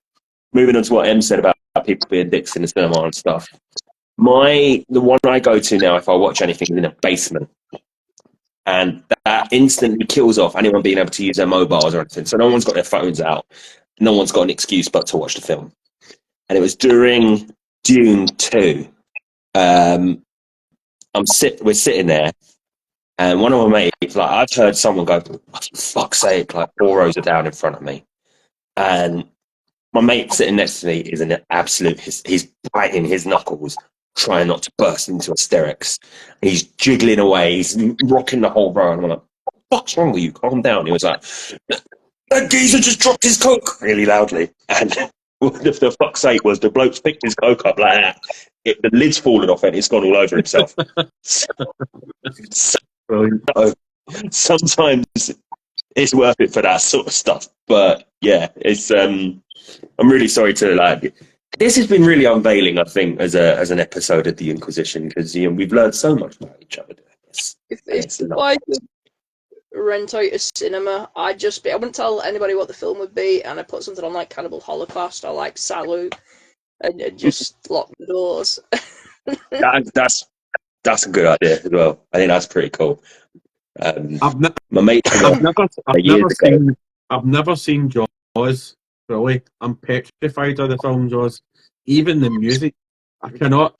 moving on to what Em said about people being dicks in the cinema and stuff, the one I go to now if I watch anything is in a basement, and that instantly kills off anyone being able to use their mobiles or anything. So no one's got their phones out. No one's got an excuse but to watch the film. And it was during Dune 2. We're sitting there, And one of my mates, like, I've heard someone go, for fuck's sake, like 4 rows are down in front of me. And my mate sitting next to me is an absolute, he's biting his knuckles, trying not to burst into hysterics. He's jiggling away, he's rocking the whole row. And I'm like, what's wrong with you? Calm down. He was like, that geezer just dropped his Coke really loudly. And the fuck's sake was the bloke's picked his Coke up like that. The lid's fallen off and it's gone all over himself. So sometimes it's worth it for that sort of stuff. But yeah, it's I'm really sorry to like. This has been really unveiling, I think, as an episode of the Inquisition, because we've learned so much about each other doing this. If I could rent out a cinema, I wouldn't tell anybody what the film would be, and I put something on like Cannibal Holocaust or like Salute, and just lock the doors. That's a good idea as well. I think that's pretty cool. My mate, I've never seen Jaws. Really, I'm petrified of the film Jaws. Even the music, I can't.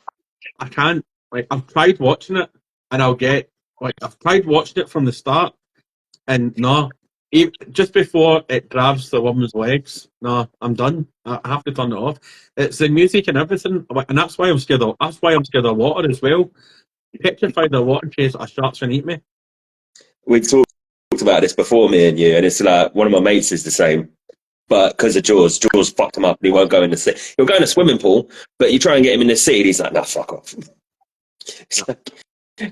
Like, I've tried watching it, and I've tried watching it from the start, and just before it grabs the woman's legs, I'm done. I have to turn it off. It's the music and everything, and that's why I'm scared of water as well. Petrified of water in case sharks and eat me. We talked about this before, me and you, and it's like one of my mates is the same. But because of Jaws fucked him up and he won't go in the sea. He'll go in a swimming pool, but you try and get him in the sea and he's like, nah, fuck off. It's like,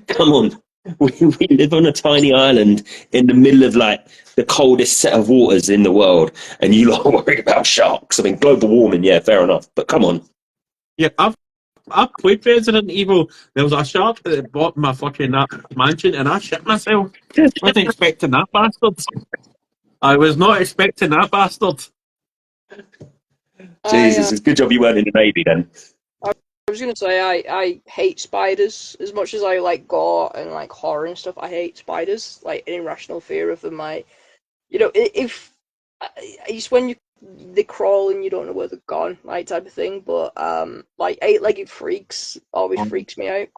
come on. We live on a tiny island in the middle of like the coldest set of waters in the world and you lot are worried about sharks. I mean, global warming, yeah, fair enough. But come on. Yeah, I've played Resident Evil. There was a shark that bought my fucking mansion and I shit myself. I wasn't expecting that bastard. I was not expecting that bastard. Jesus, it's a good job you weren't in the Navy then. I was going to say, I hate spiders. As much as I like gore and like horror and stuff, I hate spiders. Like, an irrational fear of them. Like, if it's when they crawl and you don't know where they're gone, like, type of thing. But like, eight-legged freaks always freaks me out.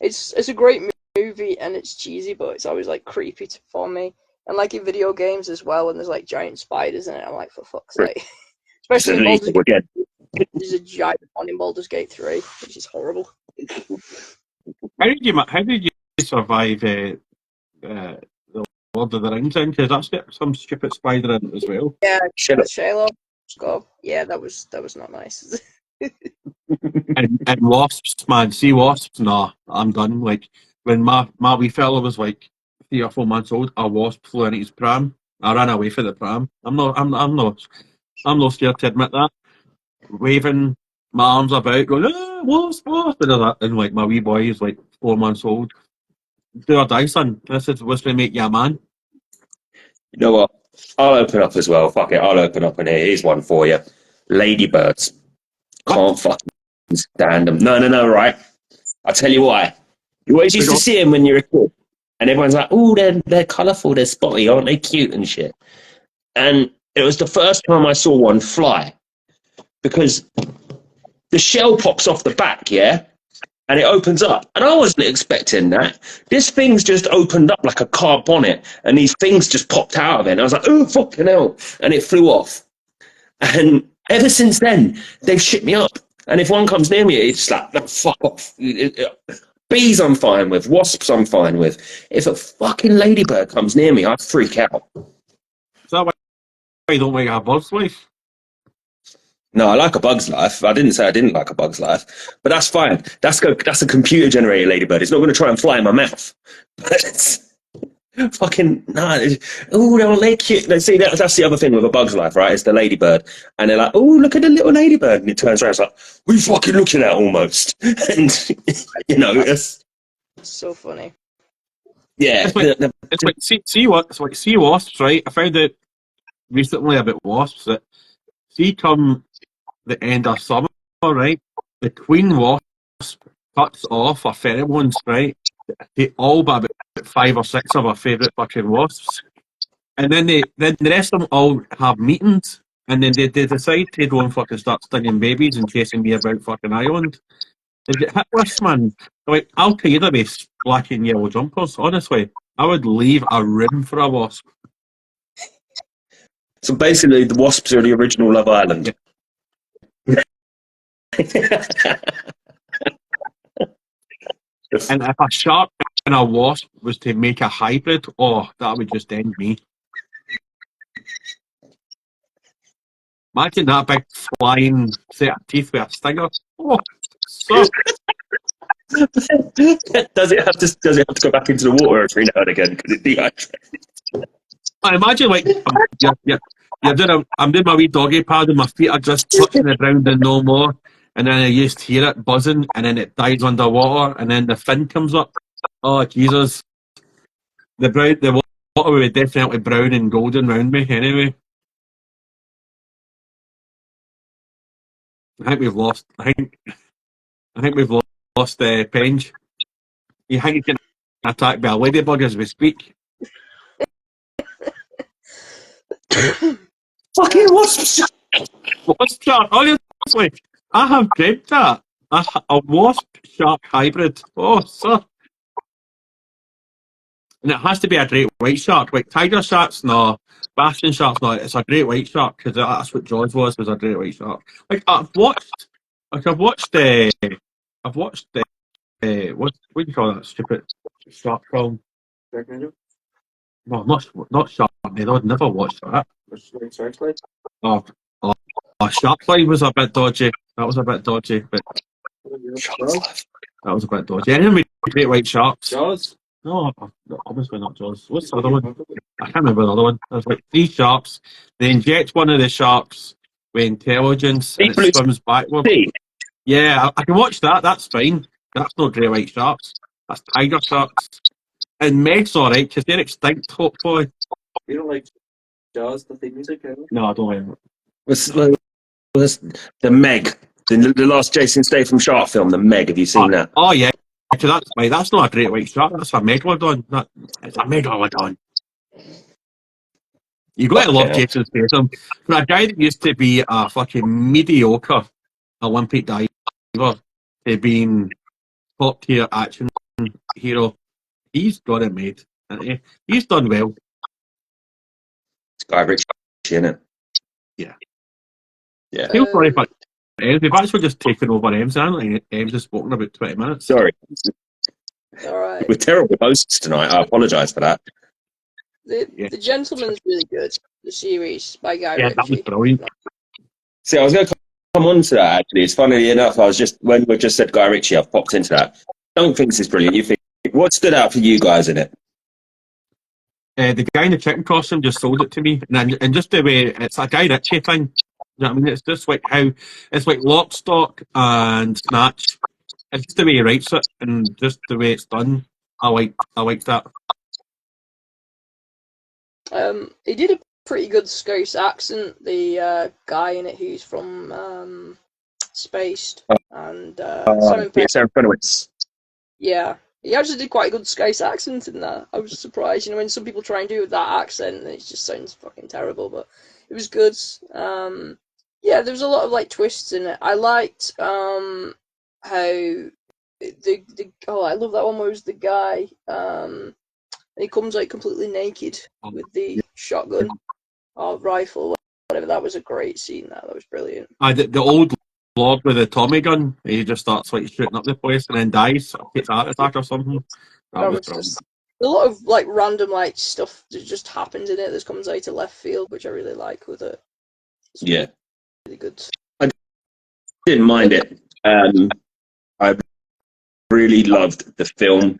It's a great movie and it's cheesy, but it's always like creepy for me. And like in video games as well, when there's like giant spiders in it, I'm like, for fuck's sake. Especially in Baldur's Gate. There's a giant one in Baldur's Gate 3, which is horrible. How did you survive the Lord of the Rings then? Because that's got some stupid spider in it as well. Yeah, Sherlock. Yeah, that was not nice. and wasps, man. See wasps? Nah, I'm done. Like when my wee fella was like 3 or 4 months old, a wasp flew into his pram. I ran away for the pram. I'm not scared to admit that. Waving my arms about, going, wasp, and like my wee boy is like 4 months old. Do or die, son. This is what's going to make you a man. You know what? I'll open up as well. Fuck it, I'll open up and here's one for you. Ladybirds. Can't fucking stand them. No, right? I'll tell you why. You always used to see them when you're a kid. And everyone's like, oh, they're colourful, they're spotty, aren't they cute and shit? And it was the first time I saw one fly. Because the shell pops off the back, yeah? And it opens up. And I wasn't expecting that. This thing's just opened up like a car bonnet. And these things just popped out of it. And I was like, oh, fucking hell. And it flew off. And ever since then, they've shit me up. And if one comes near me, it's like, no, fuck off. Bees I'm fine with. Wasps I'm fine with. If a fucking ladybird comes near me, I'd freak out. Is that why you don't like a bug's life? No, I like A Bug's Life. I didn't say I didn't like A Bug's Life. But that's fine. That's a computer-generated ladybird. It's not going to try and fly in my mouth. But it's fucking... Nah. Oh, they're cute. See, that's the other thing with A Bug's Life, right? It's the ladybird. And they're like, oh, look at the little ladybird. And it turns around, it's like, what are you fucking looking at almost? And, it's... So funny. Yeah. It's like sea wasps, right? I found out recently about wasps that come the end of summer, right? The queen wasp cuts off her pheromones, right? They all but about 5 or 6 of her favourite fucking wasps. And then the rest of them all have meetings and then they decide to go and fucking start stinging babies and chasing me about fucking Ireland. Is it hit list, man? Like, Al Qaeda with black and yellow jumpers. Honestly, I would leave a room for a wasp. So basically, the Wasps are the original Love Island. And if a shark and a wasp was to make a hybrid, oh, that would just end me. Imagine that big flying set of teeth with a stinger. Oh, so Does it have to go back into the water every now and again because it dehydrates? I imagine like I'm doing my wee doggy pad and my feet are just touching the ground and no more, and then I just hear it buzzing and then it dives underwater and then the fin comes up. Oh Jesus! The water would be definitely brown and golden round me anyway. I think we've lost. I think we've lost Penge. You think he's getting attacked by a ladybug as we speak? Fucking Wasps! Wasp shark, honestly, I have dreamt that. A wasp shark hybrid. Oh, sir. And it has to be a great white shark. Like tiger sharks, no. Bastion sharks, no. It's a great white shark because that's what Jaws was a great white shark. Like I've watched what do you call that stupid shark film? No, not Sharknado. I'd never watched that. Oh, oh, Sharkfly was a bit dodgy. That was a bit dodgy, but that was a bit dodgy. Anyway, great white sharks. Jaws? No, obviously not Jaws. What's the other one? I can't remember the other one. There's like 3 sharks. They inject one of the sharks with intelligence and it swims backward. Yeah, I can watch that. That's fine. That's not great white sharks. That's tiger sharks. And Meg's alright because they're extinct, hopefully. You don't like Jaws, the theme music? No, I don't like it. What's the Meg, the last Jason Statham shark film, the Meg. Have you seen that? Oh yeah, that's not a great white shark. That's a megalodon. It's a megalodon. You got to love Jason Statham. For a guy that used to be a fucking mediocre Olympic diver to being top tier action hero, he's got it made. He's done well. It's Guy Ritchie, isn't it? Yeah. Yeah. Feel sorry for Ems. We've actually just taken over Ems. I don't think Ems has spoken about 20 minutes. Sorry. All right. We're terrible hosts tonight. I apologise for that. The Gentleman's really good. The series by Guy Yeah, Ritchie. that was brilliant. See, I was going to come on to that, actually. It's funnily enough, when we just said Guy Ritchie, I've popped into that. I don't think this is brilliant. You think, what stood out for you guys in it? The guy in the chicken costume just sold it to me, and just the way it's a Guy Ritchie thing. You know what I mean? It's just like how it's like Lock, Stock, and Snatch. It's just the way he writes it, and just the way it's done. I like that. He did a pretty good Scouse accent. The guy in it who's from Spaced and Simon Pegg. Sarah Fenowitz. Yeah, he actually did quite a good Scouse accent in that. I was surprised, when some people try and do that accent, it just sounds fucking terrible, but it was good. Yeah, there was a lot of twists in it. I liked how I love that one where it was the guy and he comes completely naked with the shotgun or rifle, whatever. That was a great scene. That was brilliant. The old lord with the Tommy gun, he just starts shooting up the place and then dies, gets a heart attack or something. That was brilliant. Just a lot of random stuff that just happens in it that comes out of left field, which I really like with it. It's really good. I didn't mind it. I really loved the film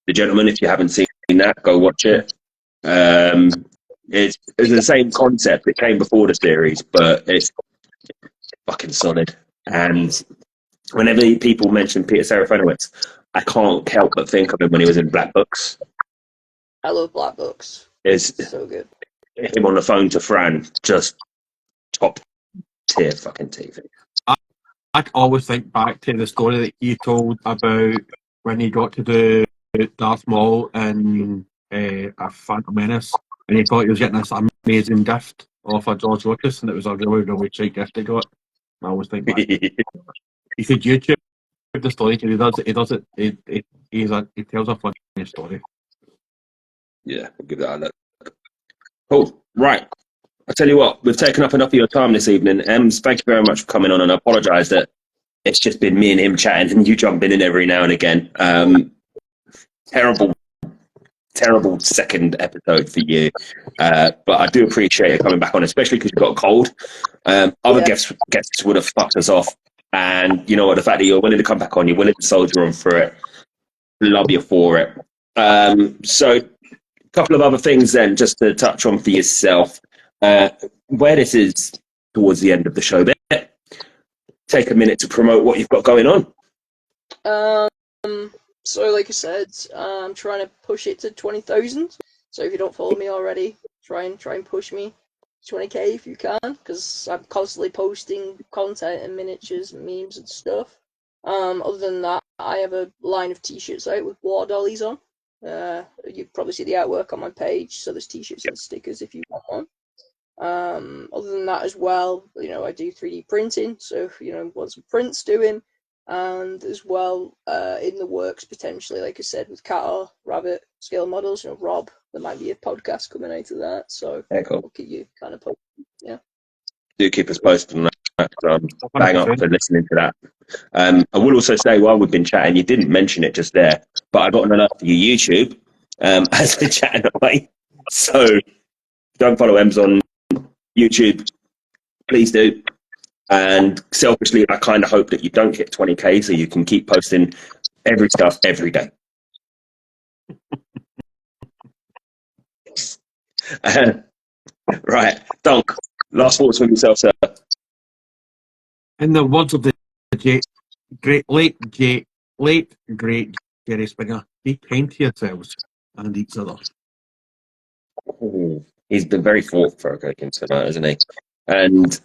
The Gentleman. If you haven't seen that, go watch it. It's the same concept. It came before the series, but it's fucking solid. And whenever people mention Peter Serafinowicz, I can't help but think of him when he was in Black Books. I love Black Books. It's so good. Him on the phone to Fran, just top tier fucking TV. I always think back to the story that he told about when he got to do Darth Maul in A Phantom Menace, and he thought he was getting this amazing gift off of George Lucas, and it was a really, really cheap gift he got. I always think back. You should YouTube the story because he tells a funny story. Yeah, we'll give that a look. Cool. Right. I tell you what, we've taken up enough of your time this evening. Ems, thank you very much for coming on, and I apologise that it's just been me and him chatting and you jumping in every now and again. Terrible second episode for you. But I do appreciate it coming back on, especially because you've got a cold. Other guests would have fucked us off. And you know what, the fact that you're willing to come back on, you're willing to soldier on through it, love you for it. So a couple of other things then, just to touch on for yourself. Where this is towards the end of the show, take a minute to promote what you've got going on. So like I said, I'm trying to push it to 20,000. So if you don't follow me already, try and push me 20k if you can, because I'm constantly posting content and miniatures and memes and stuff. Other than that, I have a line of t-shirts out with war dollies on. You probably see the artwork on my page, so there's t-shirts and stickers if you want one. Other than that as well, I do 3D printing, so if want some prints doing, and as well in the works potentially, like I said, with cat or rabbit scale models, Rob, there might be a podcast coming out of that, so Cool. I'll keep you kind of posted. Yeah, Do keep us posted on that. Bang up for listening to that. I will also say, while we've been chatting, you didn't mention it just there, but I got an alert for your YouTube as we're chatting away. So don't follow Ems on YouTube, please do. And selfishly, I kind of hope that you don't hit 20k so you can keep posting every stuff every day. Right, Dunk, last thoughts from yourself, sir. In the words of the late great Jerry Springer, be kind to yourselves and each other. Ooh, he's been very thought-provoking tonight, isn't he? And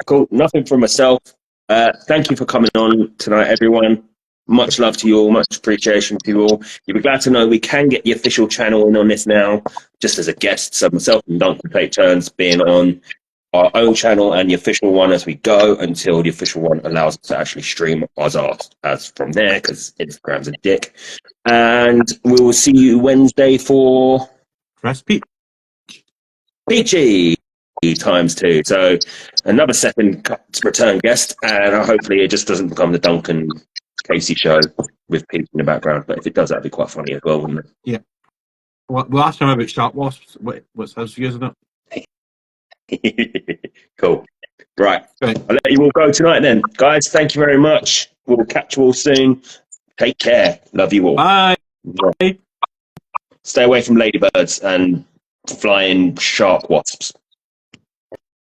cool, nothing from myself. Thank you for coming on tonight, everyone. Much love to you all, much appreciation to you all. You'll be glad to know we can get the official channel in on this now, just as a guest. So myself and Dunk will take turns being on our own channel and the official one as we go until the official one allows us to actually stream as from there, because Instagram's a dick. And we will see you Wednesday for Crispy. Peachy ×2. So another second return guest, and hopefully it just doesn't become the Duncan Casey show with Pete in the background. But if it does, that'd be quite funny as well, wouldn't it? Yeah. We'll ask him about Sharp Wasps. What's his views on it? Cool. Right. Right. I'll let you all go tonight then. Guys, thank you very much. We'll catch you all soon. Take care. Love you all. Bye. Stay away from ladybirds and flying shark wasps.